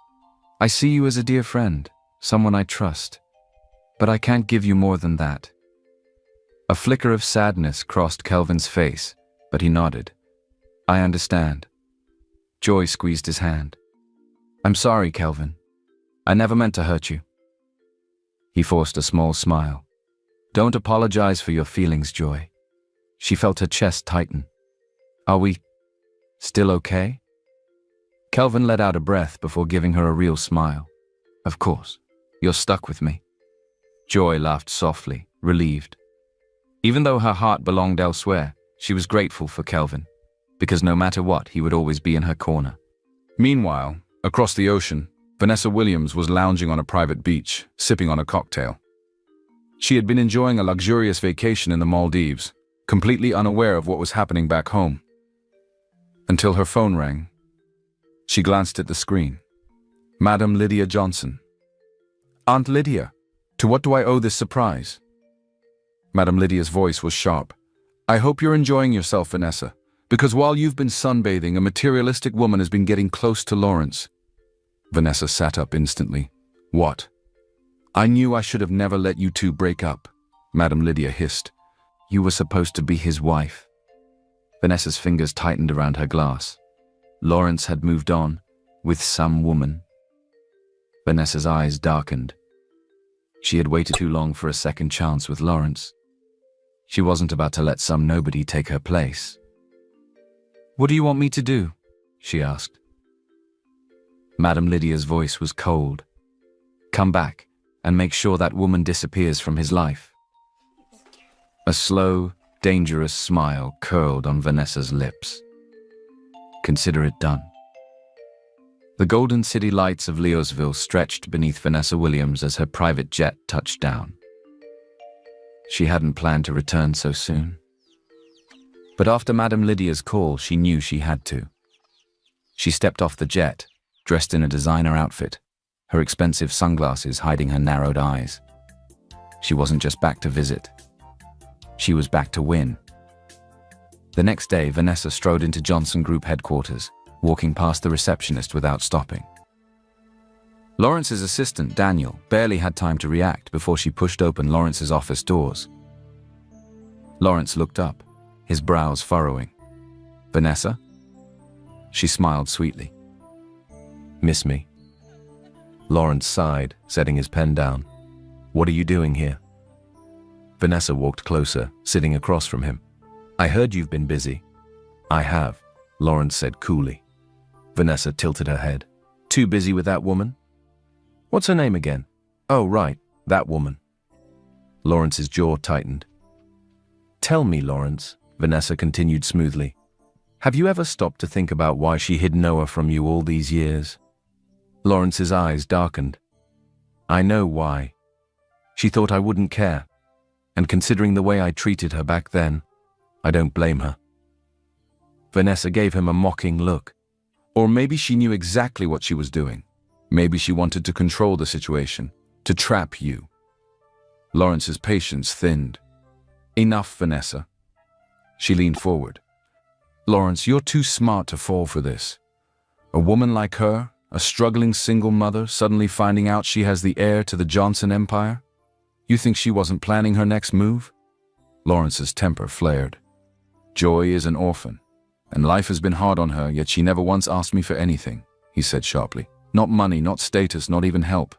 "I see you as a dear friend, someone I trust. But I can't give you more than that." A flicker of sadness crossed Kelvin's face, but he nodded. "I understand." Joy squeezed his hand. "I'm sorry, Kelvin. I never meant to hurt you." He forced a small smile. "Don't apologize for your feelings, Joy." She felt her chest tighten. "Are we still okay?" Kelvin let out a breath before giving her a real smile. "Of course. You're stuck with me." Joy laughed softly, relieved. Even though her heart belonged elsewhere, she was grateful for Kelvin, because no matter what, he would always be in her corner. Meanwhile, across the ocean, Vanessa Williams was lounging on a private beach, sipping on a cocktail. She had been enjoying a luxurious vacation in the Maldives, completely unaware of what was happening back home. Until her phone rang. She glanced at the screen. Madam Lydia Johnson. "Aunt Lydia, to what do I owe this surprise?" Madam Lydia's voice was sharp. "I hope you're enjoying yourself, Vanessa. Because while you've been sunbathing, a materialistic woman has been getting close to Lawrence. Vanessa sat up instantly. What? I knew I should have never let you two break up, Madame Lydia hissed. You were supposed to be his wife. Vanessa's fingers tightened around her glass. Lawrence had moved on, with some woman. Vanessa's eyes darkened. She had waited too long for a second chance with Lawrence. She wasn't about to let some nobody take her place. What do you want me to do? She asked. Madame Lydia's voice was cold. Come back and make sure that woman disappears from his life. A slow, dangerous smile curled on Vanessa's lips. Consider it done. The golden city lights of Leosville stretched beneath Vanessa Williams as her private jet touched down. She hadn't planned to return so soon. But after Madame Lydia's call, she knew she had to. She stepped off the jet, dressed in a designer outfit, her expensive sunglasses hiding her narrowed eyes. She wasn't just back to visit. She was back to win. The next day, Vanessa strode into Johnson Group headquarters, walking past the receptionist without stopping. Lawrence's assistant, Daniel, barely had time to react before she pushed open Lawrence's office doors. Lawrence looked up, his brows furrowing. Vanessa? She smiled sweetly. Miss me? Lawrence sighed, setting his pen down. What are you doing here? Vanessa walked closer, sitting across from him. I heard you've been busy. I have, Lawrence said coolly. Vanessa tilted her head. Too busy with that woman? What's her name again? Oh, right, that woman. Lawrence's jaw tightened. Tell me, Lawrence, Vanessa continued smoothly. Have you ever stopped to think about why she hid Noah from you all these years? Lawrence's eyes darkened. I know why. She thought I wouldn't care. And considering the way I treated her back then, I don't blame her. Vanessa gave him a mocking look. Or maybe she knew exactly what she was doing. Maybe she wanted to control the situation, to trap you. Lawrence's patience thinned. Enough, Vanessa. She leaned forward. Lawrence, you're too smart to fall for this. A woman like her, a struggling single mother, suddenly finding out she has the heir to the Johnson empire? You think she wasn't planning her next move? Lawrence's temper flared. Joy is an orphan, and life has been hard on her, yet she never once asked me for anything, he said sharply. Not money, not status, not even help.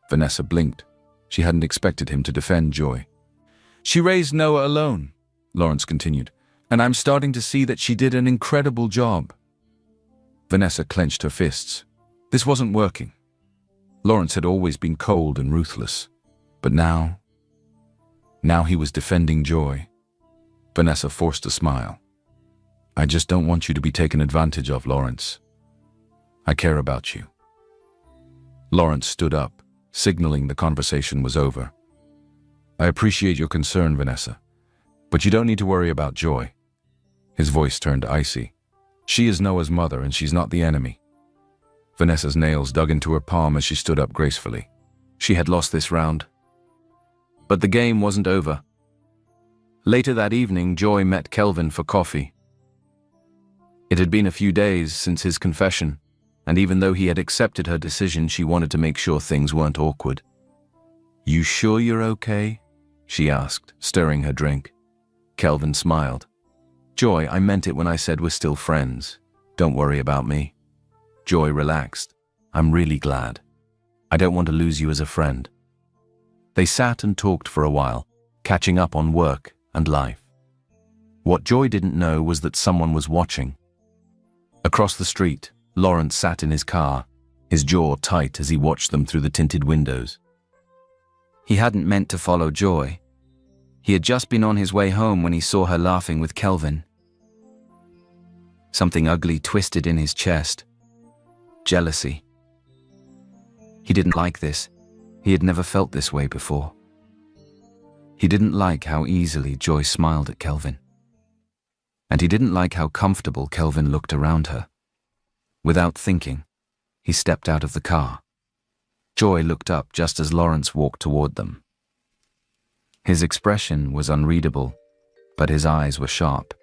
Vanessa blinked. She hadn't expected him to defend Joy. She raised Noah alone, Lawrence continued, and I'm starting to see that she did an incredible job. Vanessa clenched her fists. This wasn't working. Lawrence had always been cold and ruthless, but now he was defending Joy. Vanessa forced a smile. I just don't want you to be taken advantage of, Lawrence. I care about you. Lawrence stood up, signaling the conversation was over. I appreciate your concern, Vanessa, but you don't need to worry about Joy. His voice turned icy. She is Noah's mother, and she's not the enemy. Vanessa's nails dug into her palm as she stood up gracefully. She had lost this round. But the game wasn't over. Later that evening, Joy met Kelvin for coffee. It had been a few days since his confession, and even though he had accepted her decision, she wanted to make sure things weren't awkward. You sure you're okay? She asked, stirring her drink. Kelvin smiled. Joy, I meant it when I said we're still friends. Don't worry about me. Joy relaxed. I'm really glad. I don't want to lose you as a friend. They sat and talked for a while, catching up on work and life. What Joy didn't know was that someone was watching. Across the street, Lawrence sat in his car, his jaw tight as he watched them through the tinted windows. He hadn't meant to follow Joy. He had just been on his way home when he saw her laughing with Kelvin. Something ugly twisted in his chest. Jealousy. He didn't like this. He had never felt this way before. He didn't like how easily Joy smiled at Kelvin. And he didn't like how comfortable Kelvin looked around her. Without thinking, he stepped out of the car. Joy looked up just as Lawrence walked toward them. His expression was unreadable, but his eyes were sharp.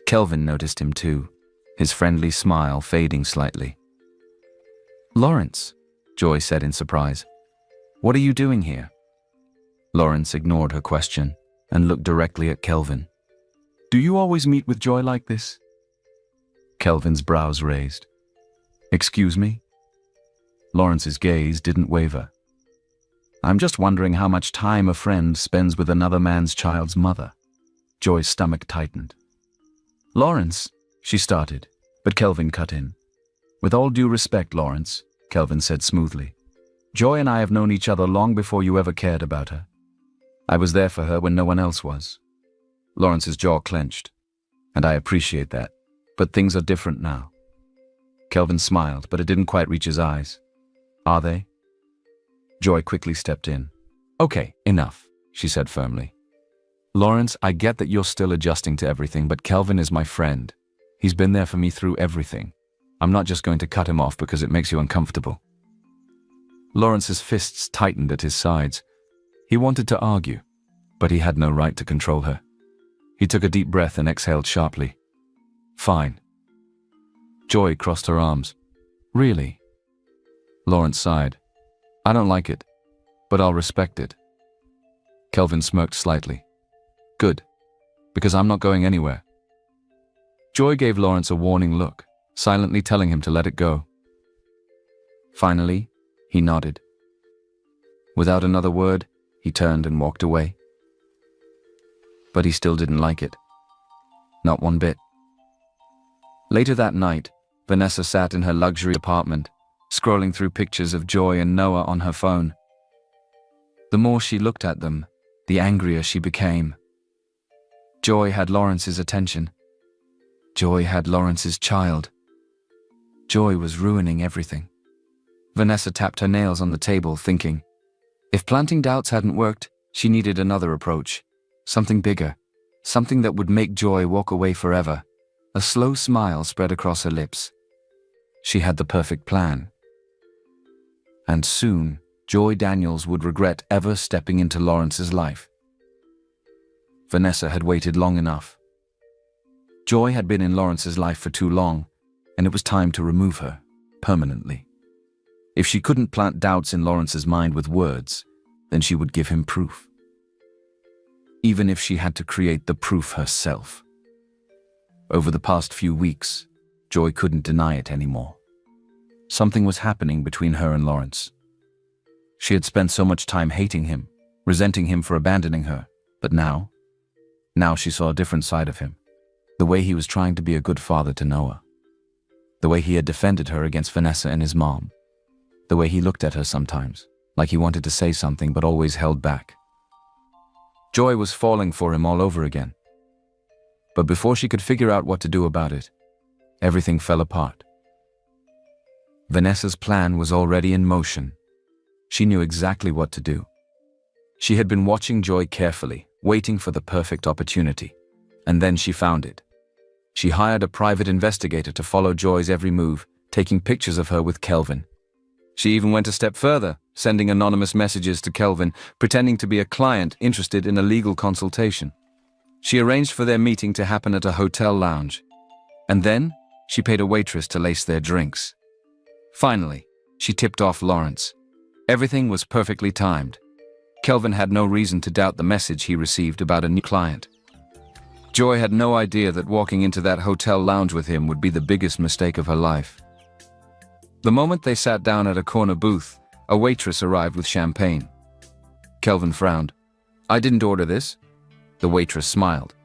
Kelvin noticed him too, his friendly smile fading slightly. "Lawrence," Joy said in surprise. "What are you doing here?" Lawrence ignored her question and looked directly at Kelvin. "Do you always meet with Joy like this?" Kelvin's brows raised. "Excuse me?" Lawrence's gaze didn't waver. "I'm just wondering how much time a friend spends with another man's child's mother." Joy's stomach tightened. "Lawrence," she started, but Kelvin cut in. "With all due respect, Lawrence," Kelvin said smoothly, "Joy and I have known each other long before you ever cared about her. I was there for her when no one else was." Lawrence's jaw clenched. "And I appreciate that, but things are different now." Kelvin smiled, but it didn't quite reach his eyes. "Are they?" Joy quickly stepped in. "Okay, enough," she said firmly. "Lawrence, I get that you're still adjusting to everything, but Kelvin is my friend. He's been there for me through everything. I'm not just going to cut him off because it makes you uncomfortable." Lawrence's fists tightened at his sides. He wanted to argue, but he had no right to control her. He took a deep breath and exhaled sharply. "Fine." Joy crossed her arms. "Really?" Lawrence sighed. "I don't like it, but I'll respect it." Kelvin smirked slightly. "Good, because I'm not going anywhere." Joy gave Lawrence a warning look, silently telling him to let it go. Finally, he nodded. Without another word, he turned and walked away. But he still didn't like it. Not one bit. Later that night, Vanessa sat in her luxury apartment, scrolling through pictures of Joy and Noah on her phone. The more she looked at them, the angrier she became. Joy had Lawrence's attention. Joy had Lawrence's child. Joy was ruining everything. Vanessa tapped her nails on the table, thinking, if planting doubts hadn't worked, she needed another approach. Something bigger. Something that would make Joy walk away forever. A slow smile spread across her lips. She had the perfect plan. And soon, Joy Daniels would regret ever stepping into Lawrence's life. Vanessa had waited long enough. Joy had been in Lawrence's life for too long, and it was time to remove her, permanently. If she couldn't plant doubts in Lawrence's mind with words, then she would give him proof. Even if she had to create the proof herself. Over the past few weeks, Joy couldn't deny it anymore. Something was happening between her and Lawrence. She had spent so much time hating him, resenting him for abandoning her, but now she saw a different side of him. The way he was trying to be a good father to Noah. The way he had defended her against Vanessa and his mom. The way he looked at her sometimes, like he wanted to say something but always held back. Joy was falling for him all over again. But before she could figure out what to do about it, everything fell apart. Vanessa's plan was already in motion. She knew exactly what to do. She had been watching Joy carefully, waiting for the perfect opportunity. And then she found it. She hired a private investigator to follow Joy's every move, taking pictures of her with Kelvin. She even went a step further, sending anonymous messages to Kelvin, pretending to be a client interested in a legal consultation. She arranged for their meeting to happen at a hotel lounge. And then, she paid a waitress to lace their drinks. Finally, she tipped off Lawrence. Everything was perfectly timed. Kelvin had no reason to doubt the message he received about a new client. Joy had no idea that walking into that hotel lounge with him would be the biggest mistake of her life. The moment they sat down at a corner booth, a waitress arrived with champagne. Kelvin frowned. "I didn't order this." The waitress smiled.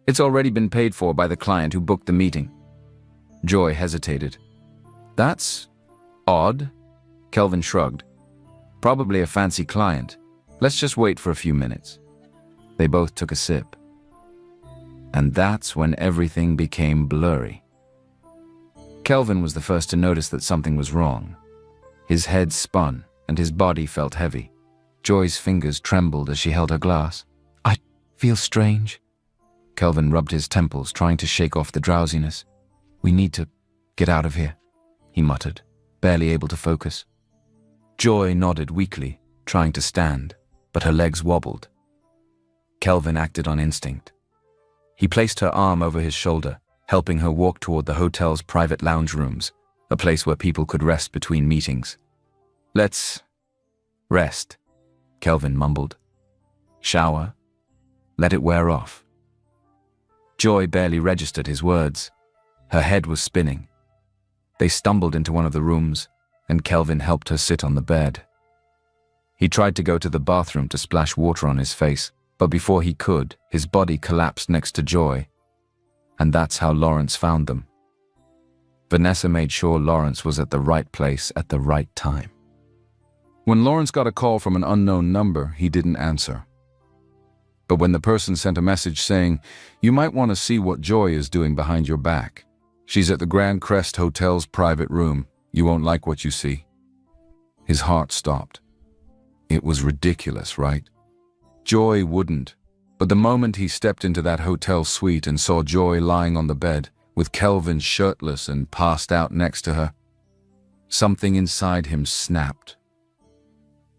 "It's already been paid for by the client who booked the meeting." Joy hesitated. "That's odd." Kelvin shrugged. "Probably a fancy client. Let's just wait for a few minutes." They both took a sip. And that's when everything became blurry. Kelvin was the first to notice that something was wrong. His head spun, and his body felt heavy. Joy's fingers trembled as she held her glass. "I feel strange." Kelvin rubbed his temples, trying to shake off the drowsiness. "We need to get out of here," he muttered, barely able to focus. Joy nodded weakly, trying to stand, but her legs wobbled. Kelvin acted on instinct. He placed her arm over his shoulder, helping her walk toward the hotel's private lounge rooms, a place where people could rest between meetings. "Let's rest," Kelvin mumbled. "Shower. Let it wear off." Joy barely registered his words. Her head was spinning. They stumbled into one of the rooms, and Kelvin helped her sit on the bed. He tried to go to the bathroom to splash water on his face, but before he could, his body collapsed next to Joy. And that's how Lawrence found them. Vanessa made sure Lawrence was at the right place at the right time. When Lawrence got a call from an unknown number, he didn't answer. But when the person sent a message saying, "You might want to see what Joy is doing behind your back. She's at the Grand Crest Hotel's private room. You won't like what you see," his heart stopped. It was ridiculous, right? Joy wouldn't. But the moment he stepped into that hotel suite and saw Joy lying on the bed, with Kelvin shirtless and passed out next to her, something inside him snapped.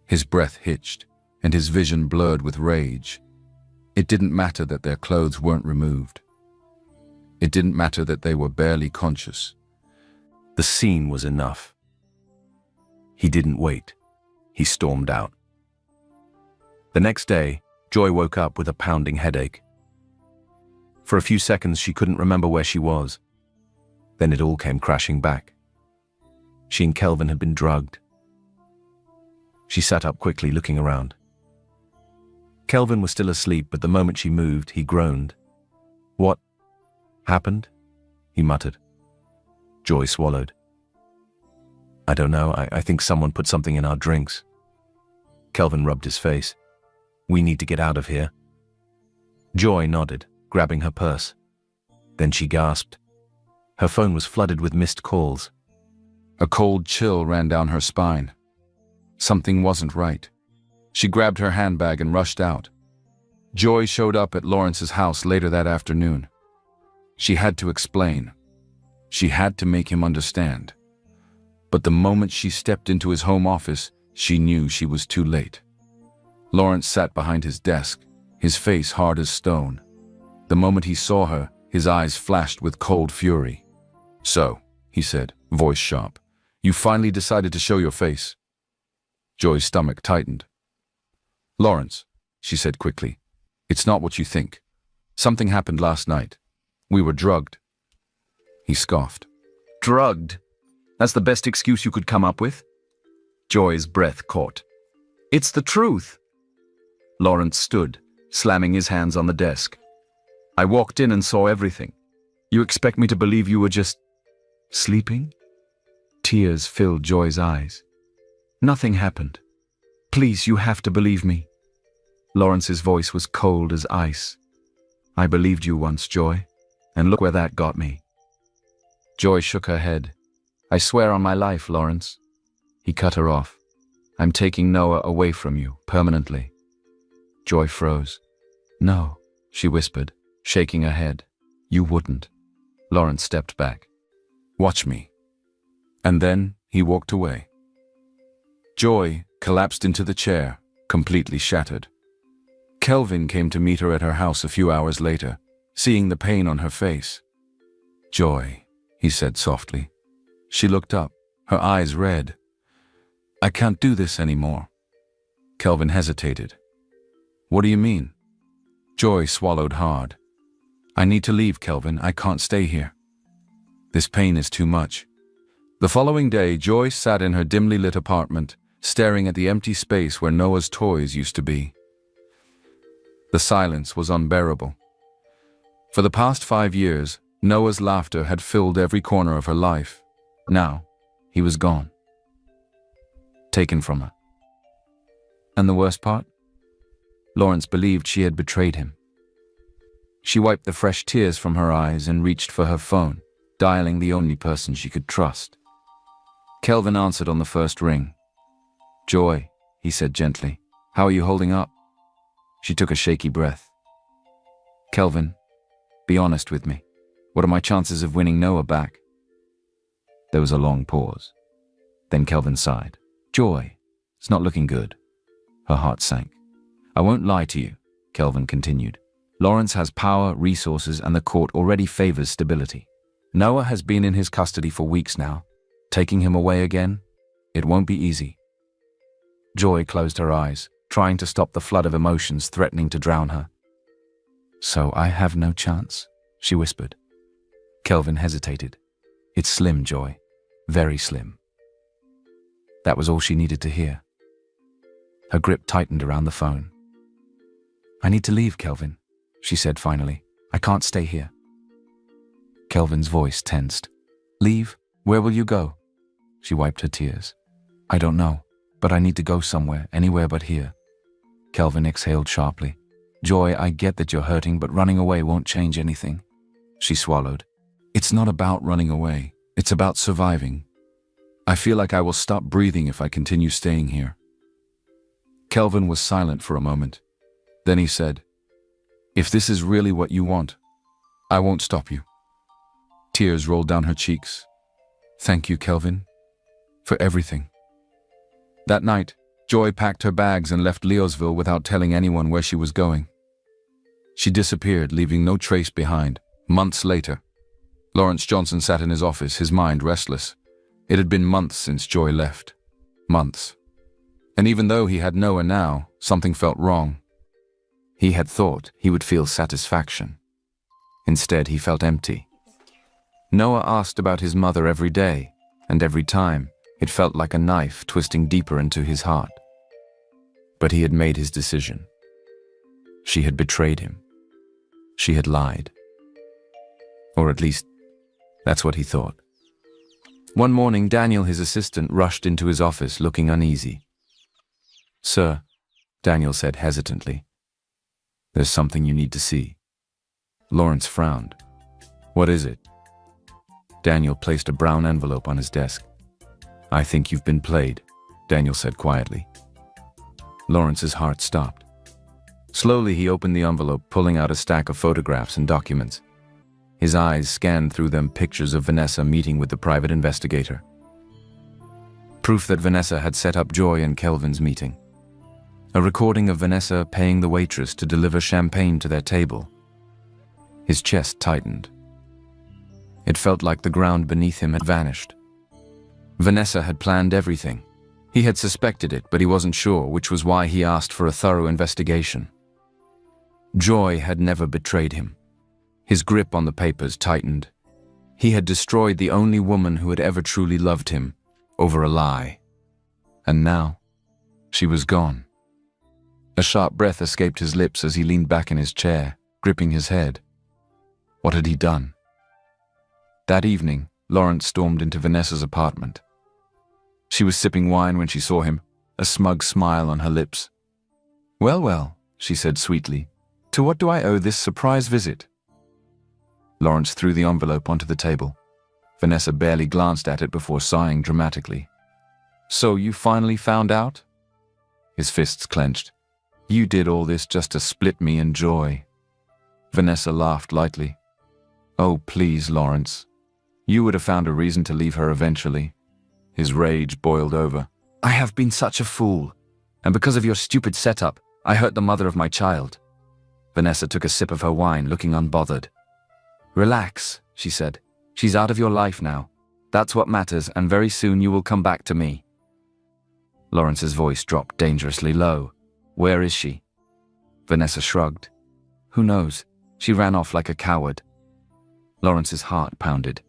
His breath hitched, and his vision blurred with rage. It didn't matter that their clothes weren't removed. It didn't matter that they were barely conscious. The scene was enough. He didn't wait. He stormed out. The next day, Joy woke up with a pounding headache. For a few seconds, she couldn't remember where she was. Then it all came crashing back. She and Kelvin had been drugged. She sat up quickly, looking around. Kelvin was still asleep, but the moment she moved, he groaned. "What happened?" he muttered. Joy swallowed. "I don't know. I think someone put something in our drinks." Kelvin rubbed his face. "We need to get out of here." Joy nodded, grabbing her purse. Then she gasped. Her phone was flooded with missed calls. A cold chill ran down her spine. Something wasn't right. She grabbed her handbag and rushed out. Joy showed up at Lawrence's house later that afternoon. She had to explain. She had to make him understand. But the moment she stepped into his home office, she knew she was too late. Lawrence sat behind his desk, his face hard as stone. The moment he saw her, his eyes flashed with cold fury. "So," he said, voice sharp, "you finally decided to show your face." Joy's stomach tightened. "Lawrence," she said quickly, "it's not what you think. Something happened last night. We were drugged." He scoffed. "Drugged? That's the best excuse you could come up with?" Joy's breath caught. "It's the truth." Lawrence stood, slamming his hands on the desk. "I walked in and saw everything. You expect me to believe you were just sleeping?" Tears filled Joy's eyes. "Nothing happened. Please, you have to believe me." Lawrence's voice was cold as ice. "I believed you once, Joy, and look where that got me." Joy shook her head. "I swear on my life, Lawrence." He cut her off. "I'm taking Noah away from you, permanently." Joy froze. "No," she whispered, shaking her head. "You wouldn't." Lawrence stepped back. "Watch me." And then he walked away. Joy collapsed into the chair, completely shattered. Kelvin came to meet her at her house a few hours later, seeing the pain on her face. "Joy," he said softly. She looked up, her eyes red. "I can't do this anymore." Kelvin hesitated. "What do you mean?" Joy swallowed hard. "I need to leave, Kelvin. I can't stay here. This pain is too much." The following day, Joy sat in her dimly lit apartment, staring at the empty space where Noah's toys used to be. The silence was unbearable. For the past 5 years, Noah's laughter had filled every corner of her life. Now, he was gone. Taken from her. And the worst part? Lawrence believed she had betrayed him. She wiped the fresh tears from her eyes and reached for her phone, dialing the only person she could trust. Kelvin answered on the first ring. "Joy," he said gently, "how are you holding up?" She took a shaky breath. "Kelvin, be honest with me. What are my chances of winning Noah back?" There was a long pause. Then Kelvin sighed. "Joy, it's not looking good." Her heart sank. "I won't lie to you," Kelvin continued. Lawrence has power, resources, and the court already favors stability. Noah has been in his custody for weeks now. Taking him away again? It won't be easy. Joy closed her eyes, trying to stop the flood of emotions threatening to drown her. "So I have no chance?" she whispered. Kelvin hesitated. "It's slim, Joy. Very slim." That was all she needed to hear. Her grip tightened around the phone. "I need to leave, Kelvin," she said finally. "I can't stay here." Kelvin's voice tensed. "Leave? Where will you go?" She wiped her tears. "I don't know, but I need to go somewhere, anywhere but here." Kelvin exhaled sharply. "Joy, I get that you're hurting, but running away won't change anything." She swallowed. "It's not about running away. It's about surviving. I feel like I will stop breathing if I continue staying here." Kelvin was silent for a moment. Then he said, "If this is really what you want, I won't stop you." Tears rolled down her cheeks. "Thank you, Kelvin, for everything." That night, Joy packed her bags and left Leosville without telling anyone where she was going. She disappeared, leaving no trace behind. Months later, Lawrence Johnson sat in his office, his mind restless. It had been months since Joy left. Months. And even though he had Noah now, something felt wrong. He had thought he would feel satisfaction. Instead, he felt empty. Noah asked about his mother every day, and every time, it felt like a knife twisting deeper into his heart. But he had made his decision. She had betrayed him. She had lied. Or at least, that's what he thought. One morning, Daniel, his assistant, rushed into his office looking uneasy. "Sir," Daniel said hesitantly, "there's something you need to see." Lawrence frowned. "What is it?" Daniel placed a brown envelope on his desk. "I think you've been played," Daniel said quietly. Lawrence's heart stopped. Slowly, he opened the envelope, pulling out a stack of photographs and documents. His eyes scanned through them pictures of Vanessa meeting with the private investigator. Proof that Vanessa had set up Joy and Kelvin's meeting. A recording of Vanessa paying the waitress to deliver champagne to their table. His chest tightened. It felt like the ground beneath him had vanished. Vanessa had planned everything. He had suspected it, but he wasn't sure, which was why he asked for a thorough investigation. Joy had never betrayed him. His grip on the papers tightened. He had destroyed the only woman who had ever truly loved him, over a lie. And now, she was gone. A sharp breath escaped his lips as he leaned back in his chair, gripping his head. What had he done? That evening, Lawrence stormed into Vanessa's apartment. She was sipping wine when she saw him, a smug smile on her lips. "Well, well," she said sweetly, "to what do I owe this surprise visit?" Lawrence threw the envelope onto the table. Vanessa barely glanced at it before sighing dramatically. "So you finally found out?" His fists clenched. "You did all this just to split me and Joy." Vanessa laughed lightly. "Oh, please, Lawrence. You would have found a reason to leave her eventually." His rage boiled over. "I have been such a fool. And because of your stupid setup, I hurt the mother of my child." Vanessa took a sip of her wine, looking unbothered. "Relax," she said. "She's out of your life now. That's what matters, and very soon you will come back to me." Lawrence's voice dropped dangerously low. "Where is she?" Vanessa shrugged. "Who knows? She ran off like a coward." Lawrence's heart pounded.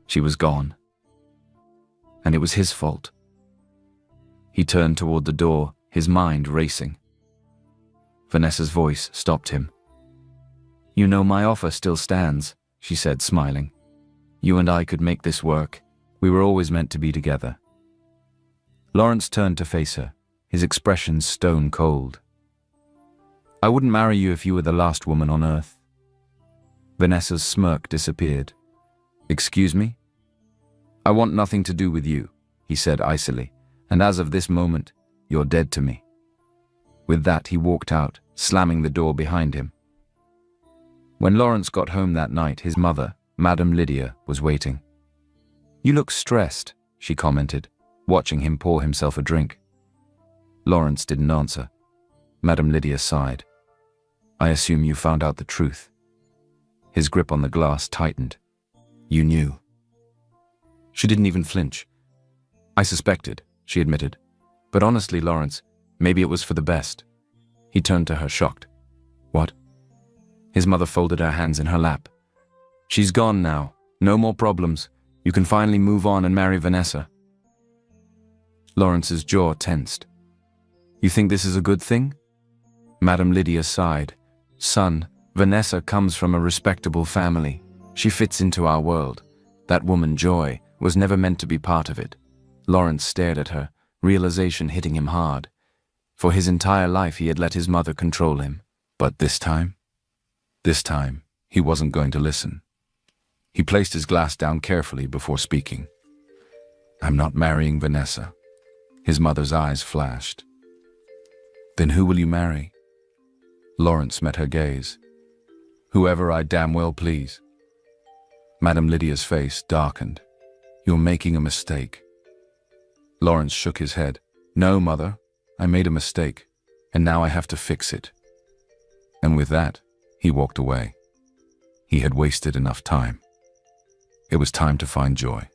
She was gone. And it was his fault. He turned toward the door, his mind racing. Vanessa's voice stopped him. "You know, my offer still stands," she said, smiling. "You and I could make this work. We were always meant to be together." Lawrence turned to face her, his expression stone cold. "I wouldn't marry you if you were the last woman on earth." Vanessa's smirk disappeared. "Excuse me?" "I want nothing to do with you," he said icily, "and as of this moment, you're dead to me." With that, he walked out, slamming the door behind him. When Lawrence got home that night, his mother, Madame Lydia, was waiting. "You look stressed," she commented, watching him pour himself a drink. Lawrence didn't answer. Madame Lydia sighed. I assume you found out the truth. His grip on the glass tightened. You knew. She didn't even flinch. I suspected, she admitted. But honestly, Lawrence, maybe it was for the best. He turned to her, shocked. What? His mother folded her hands in her lap. She's gone now. No more problems. You can finally move on and marry Vanessa. Lawrence's jaw tensed. You think this is a good thing? Madame Lydia sighed. Son, Vanessa comes from a respectable family. She fits into our world. That woman, Joy, was never meant to be part of it. Lawrence stared at her, realization hitting him hard. For his entire life he had let his mother control him. But this time, he wasn't going to listen. He placed his glass down carefully before speaking. I'm not marrying Vanessa. His mother's eyes flashed. Then who will you marry? Lawrence met her gaze. Whoever I damn well please. Madame Lydia's face darkened. You're making a mistake. Lawrence shook his head. No, Mother, I made a mistake, and now I have to fix it. And with that, he walked away. He had wasted enough time. It was time to find Joy.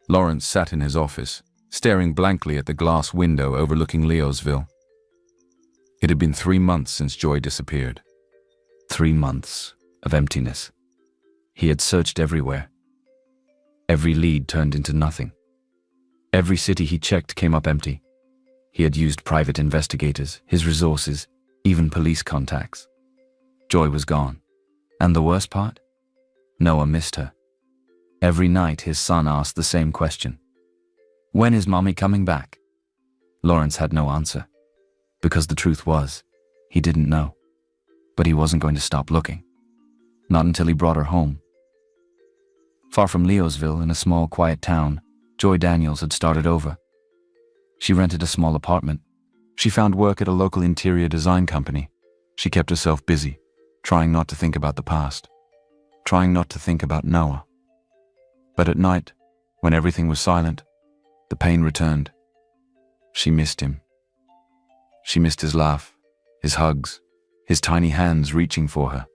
Lawrence sat in his office, staring blankly at the glass window overlooking Leosville. It had been 3 months since Joy disappeared. 3 months of emptiness. He had searched everywhere. Every lead turned into nothing. Every city he checked came up empty. He had used private investigators, his resources, even police contacts. Joy was gone. And the worst part? Noah missed her. Every night his son asked the same question. When is Mommy coming back? Lawrence had no answer. Because the truth was, he didn't know. But he wasn't going to stop looking. Not until he brought her home. Far from Leosville, in a small, quiet town, Joy Daniels had started over. She rented a small apartment. She found work at a local interior design company. She kept herself busy, trying not to think about the past, trying not to think about Noah. But at night, when everything was silent, the pain returned. She missed him. She missed his laugh, his hugs, his tiny hands reaching for her.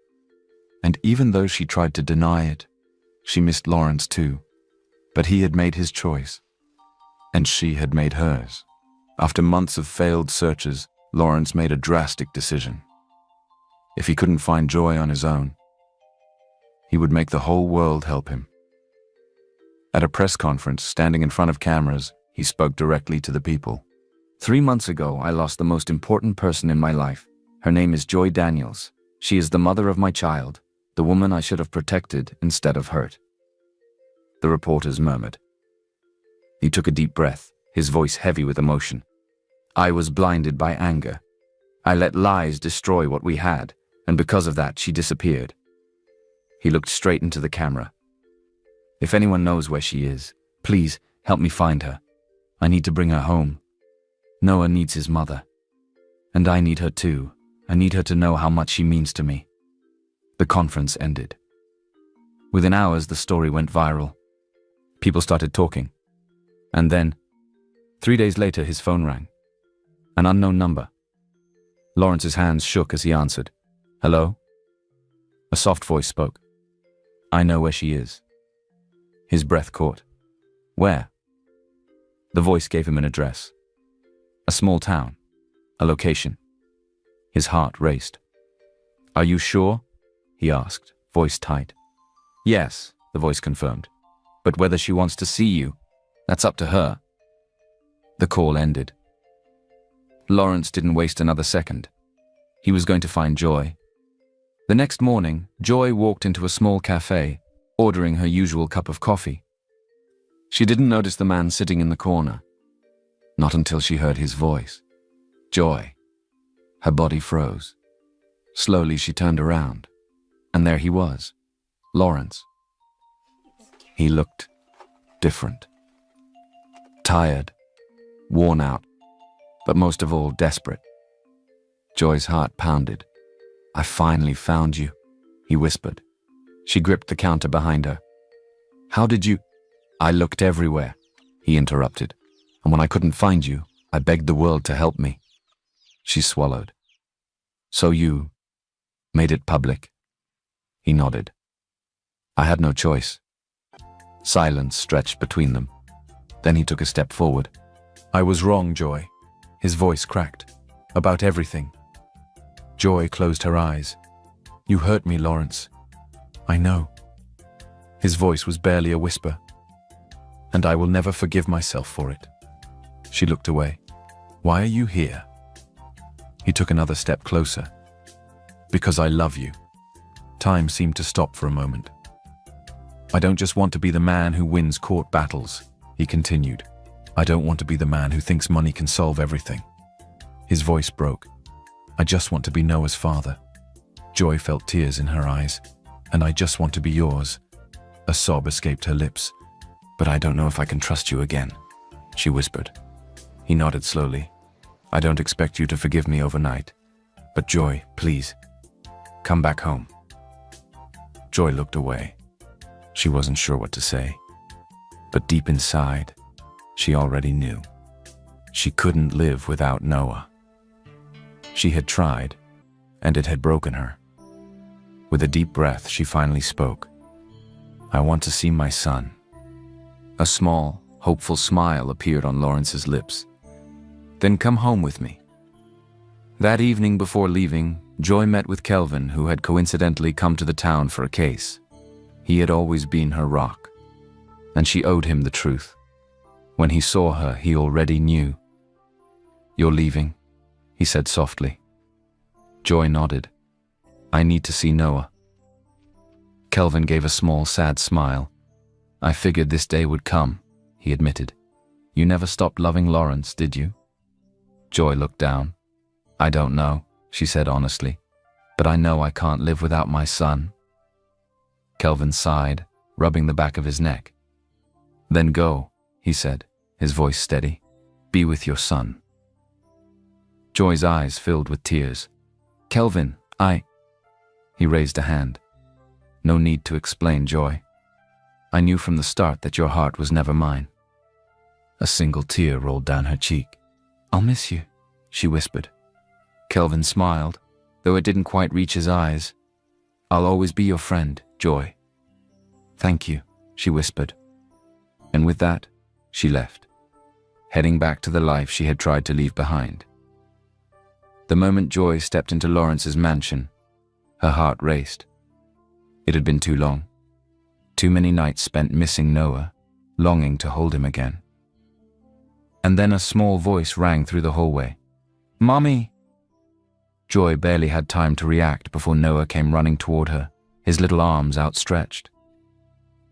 And even though she tried to deny it, she missed Lawrence too. But he had made his choice, and she had made hers. After months of failed searches, Lawrence made a drastic decision. If he couldn't find Joy on his own, he would make the whole world help him. At a press conference, standing in front of cameras, he spoke directly to the people. 3 months ago, I lost the most important person in my life. Her name is Joy Daniels. She is the mother of my child, the woman I should have protected instead of hurt. The reporters murmured. He took a deep breath, his voice heavy with emotion. I was blinded by anger. I let lies destroy what we had, and because of that, she disappeared. He looked straight into the camera. If anyone knows where she is, please help me find her. I need to bring her home. Noah needs his mother. And I need her too. I need her to know how much she means to me. The conference ended. Within hours, the story went viral. People started talking. And then, 3 days later, his phone rang. An unknown number. Lawrence's hands shook as he answered. Hello? A soft voice spoke. I know where she is. His breath caught. Where? The voice gave him an address. A small town. A location. His heart raced. Are you sure? He asked, voice tight. Yes, the voice confirmed. But whether she wants to see you, that's up to her. The call ended. Lawrence didn't waste another second. He was going to find Joy. The next morning, Joy walked into a small cafe, ordering her usual cup of coffee. She didn't notice the man sitting in the corner. Not until she heard his voice. Joy. Her body froze. Slowly she turned around, and there he was, Lawrence. He looked different. Tired, worn out, but most of all desperate. Joy's heart pounded. I finally found you, he whispered. She gripped the counter behind her. How did you? I looked everywhere, he interrupted. And when I couldn't find you, I begged the world to help me. She swallowed. So you Made it public. He nodded. I had no choice. Silence stretched between them. Then he took a step forward. I was wrong, Joy. His voice cracked. About everything. Joy closed her eyes. You hurt me, Lawrence. I know. His voice was barely a whisper. And I will never forgive myself for it. She looked away. Why are you here? He took another step closer. Because I love you. Time seemed to stop for a moment. I don't just want to be the man who wins court battles, he continued. I don't want to be the man who thinks money can solve everything. His voice broke. I just want to be Noah's father. Joy felt tears in her eyes. And I just want to be yours. A sob escaped her lips. But I don't know if I can trust you again, she whispered. He nodded slowly. I don't expect you to forgive me overnight. But Joy, please, come back home. Joy looked away. She wasn't sure what to say. But deep inside, she already knew. She couldn't live without Noah. She had tried, and it had broken her. With a deep breath, she finally spoke. I want to see my son. A small, hopeful smile appeared on Lawrence's lips. Then come home with me. That evening before leaving, Joy met with Kelvin, who had coincidentally come to the town for a case. He had always been her rock, and she owed him the truth. When he saw her, he already knew. You're leaving, he said softly. Joy nodded. I need to see Noah. Kelvin gave a small, sad smile. I figured this day would come, he admitted. You never stopped loving Lawrence, did you? Joy looked down. I don't know, she said honestly, but I know I can't live without my son. Kelvin sighed, rubbing the back of his neck. Then go, he said, his voice steady. Be with your son. Joy's eyes filled with tears. Kelvin, He raised a hand. No need to explain, Joy. I knew from the start that your heart was never mine. A single tear rolled down her cheek. I'll miss you, she whispered. Kelvin smiled, though it didn't quite reach his eyes. I'll always be your friend, Joy. Thank you, she whispered. And with that, she left, heading back to the life she had tried to leave behind. The moment Joy stepped into Lawrence's mansion, her heart raced. It had been too long. Too many nights spent missing Noah, longing to hold him again. And then a small voice rang through the hallway. Mommy! Joy barely had time to react before Noah came running toward her, his little arms outstretched.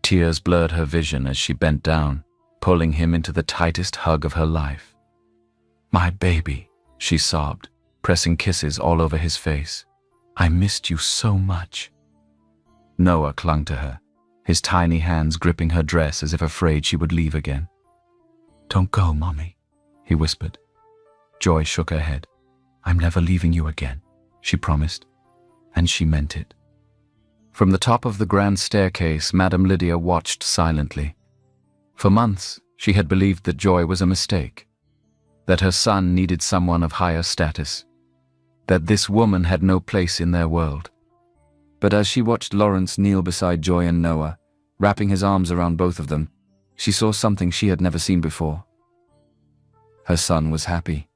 Tears blurred her vision as she bent down, pulling him into the tightest hug of her life. My baby, she sobbed, pressing kisses all over his face. I missed you so much. Noah clung to her, his tiny hands gripping her dress as if afraid she would leave again. Don't go, Mommy, he whispered. Joy shook her head. I'm never leaving you again, she promised, and she meant it. From the top of the grand staircase, Madame Lydia watched silently. For months, she had believed that Joy was a mistake, that her son needed someone of higher status, that this woman had no place in their world. But as she watched Lawrence kneel beside Joy and Noah, wrapping his arms around both of them, she saw something she had never seen before. Her son was happy.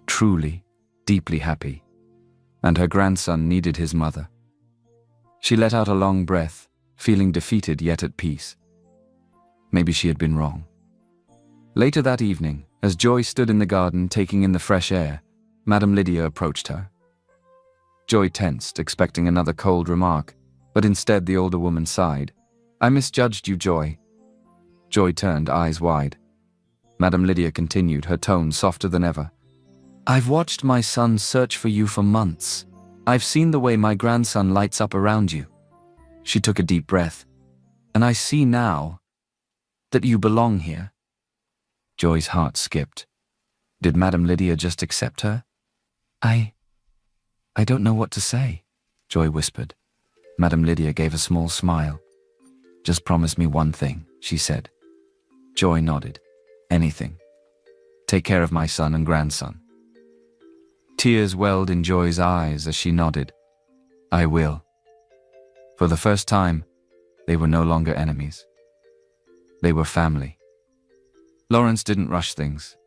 Truly, deeply happy. And her grandson needed his mother. She let out a long breath, feeling defeated yet at peace. Maybe she had been wrong. Later that evening, as Joy stood in the garden taking in the fresh air, Madame Lydia approached her. Joy tensed, expecting another cold remark, but instead the older woman sighed. I misjudged you, Joy. Joy turned, eyes wide. Madame Lydia continued, her tone softer than ever. I've watched my son search for you for months. I've seen the way my grandson lights up around you. She took a deep breath. And I see now that you belong here. Joy's heart skipped. Did Madame Lydia just accept her? I don't know what to say, Joy whispered. Madame Lydia gave a small smile. Just promise me one thing, she said. Joy nodded. Anything. Take care of my son and grandson. Tears welled in Joy's eyes as she nodded. I will. For the first time, they were no longer enemies. They were family. Lawrence didn't rush things.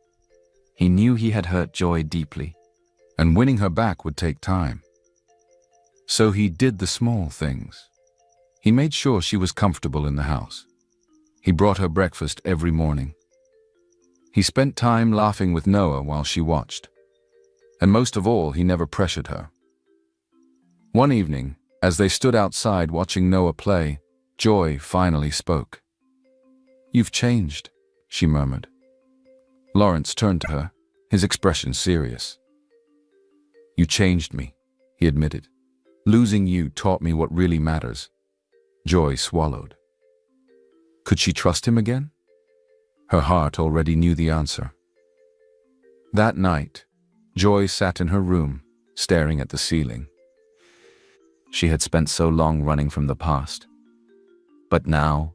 He knew he had hurt Joy deeply. And winning her back would take time. So he did the small things. He made sure she was comfortable in the house. He brought her breakfast every morning. He spent time laughing with Noah while she watched. And most of all, he never pressured her. One evening, as they stood outside watching Noah play, Joy finally spoke. "You've changed," she murmured. Lawrence turned to her, his expression serious. "You changed me," he admitted. "Losing you taught me what really matters." Joy swallowed. Could she trust him again? Her heart already knew the answer. That night, Joy sat in her room, staring at the ceiling. She had spent so long running from the past. But now,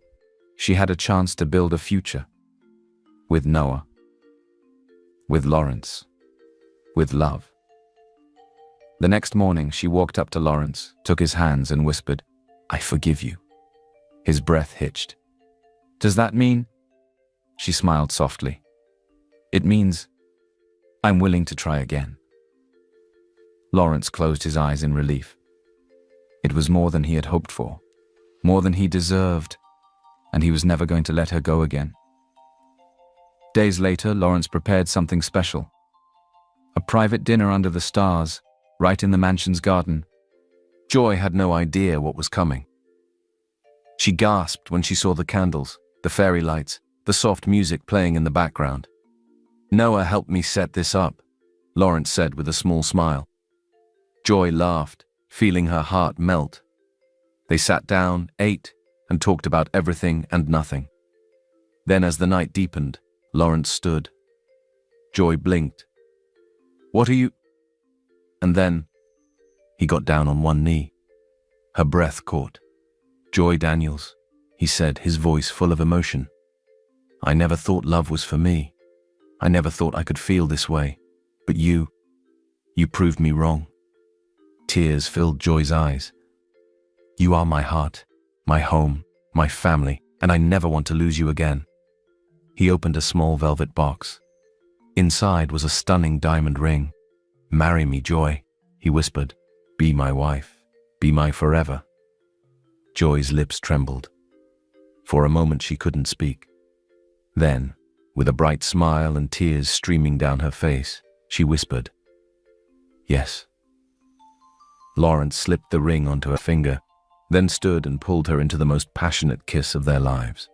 she had a chance to build a future. With Noah. With Lawrence. With love. The next morning, she walked up to Lawrence, took his hands and whispered, "I forgive you." His breath hitched. "Does that mean?" She smiled softly. "It means I'm willing to try again." Lawrence closed his eyes in relief. It was more than he had hoped for, more than he deserved, and he was never going to let her go again. Days later, Lawrence prepared something special. A private dinner under the stars, right in the mansion's garden. Joy had no idea what was coming. She gasped when she saw the candles, the fairy lights, the soft music playing in the background. "Noah helped me set this up," Lawrence said with a small smile. Joy laughed, feeling her heart melt. They sat down, ate, and talked about everything and nothing. Then as the night deepened, Lawrence stood. Joy blinked. "What are you—" And then, he got down on one knee. Her breath caught. "Joy Daniels," he said, his voice full of emotion. "I never thought love was for me. I never thought I could feel this way. But you proved me wrong." Tears filled Joy's eyes. "You are my heart, my home, my family, and I never want to lose you again." He opened a small velvet box. Inside was a stunning diamond ring. "Marry me, Joy," he whispered. "Be my wife. Be my forever." Joy's lips trembled. For a moment she couldn't speak. Then, with a bright smile and tears streaming down her face, she whispered, "Yes." Lawrence slipped the ring onto her finger, then stood and pulled her into the most passionate kiss of their lives.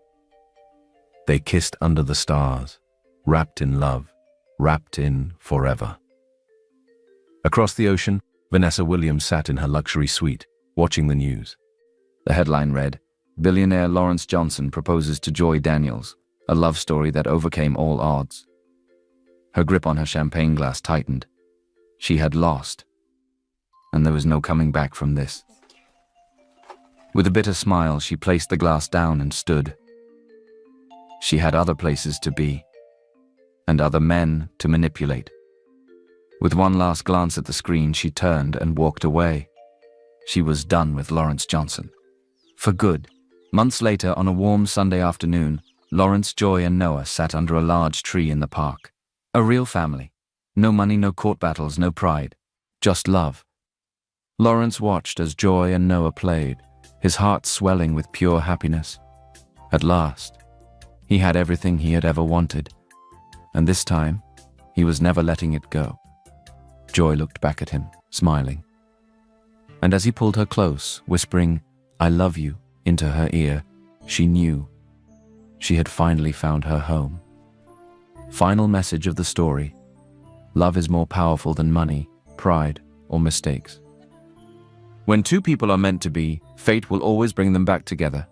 They kissed under the stars, wrapped in love, wrapped in forever. Across the ocean, Vanessa Williams sat in her luxury suite, watching the news. The headline read, "Billionaire Lawrence Johnson proposes to Joy Daniels, a love story that overcame all odds." Her grip on her champagne glass tightened. She had lost, and there was no coming back from this. With a bitter smile, she placed the glass down and stood. She had other places to be, and other men to manipulate. With one last glance at the screen, she turned and walked away. She was done with Lawrence Johnson. For good. Months later, on a warm Sunday afternoon, Lawrence, Joy, and Noah sat under a large tree in the park. A real family. No money, no court battles, no pride. Just love. Lawrence watched as Joy and Noah played, his heart swelling with pure happiness. At last, he had everything he had ever wanted, and this time, he was never letting it go. Joy looked back at him, smiling. And as he pulled her close, whispering, "I love you," into her ear, she knew she had finally found her home. Final message of the story: love is more powerful than money, pride, or mistakes. When two people are meant to be, fate will always bring them back together.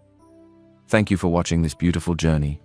Thank you for watching this beautiful journey.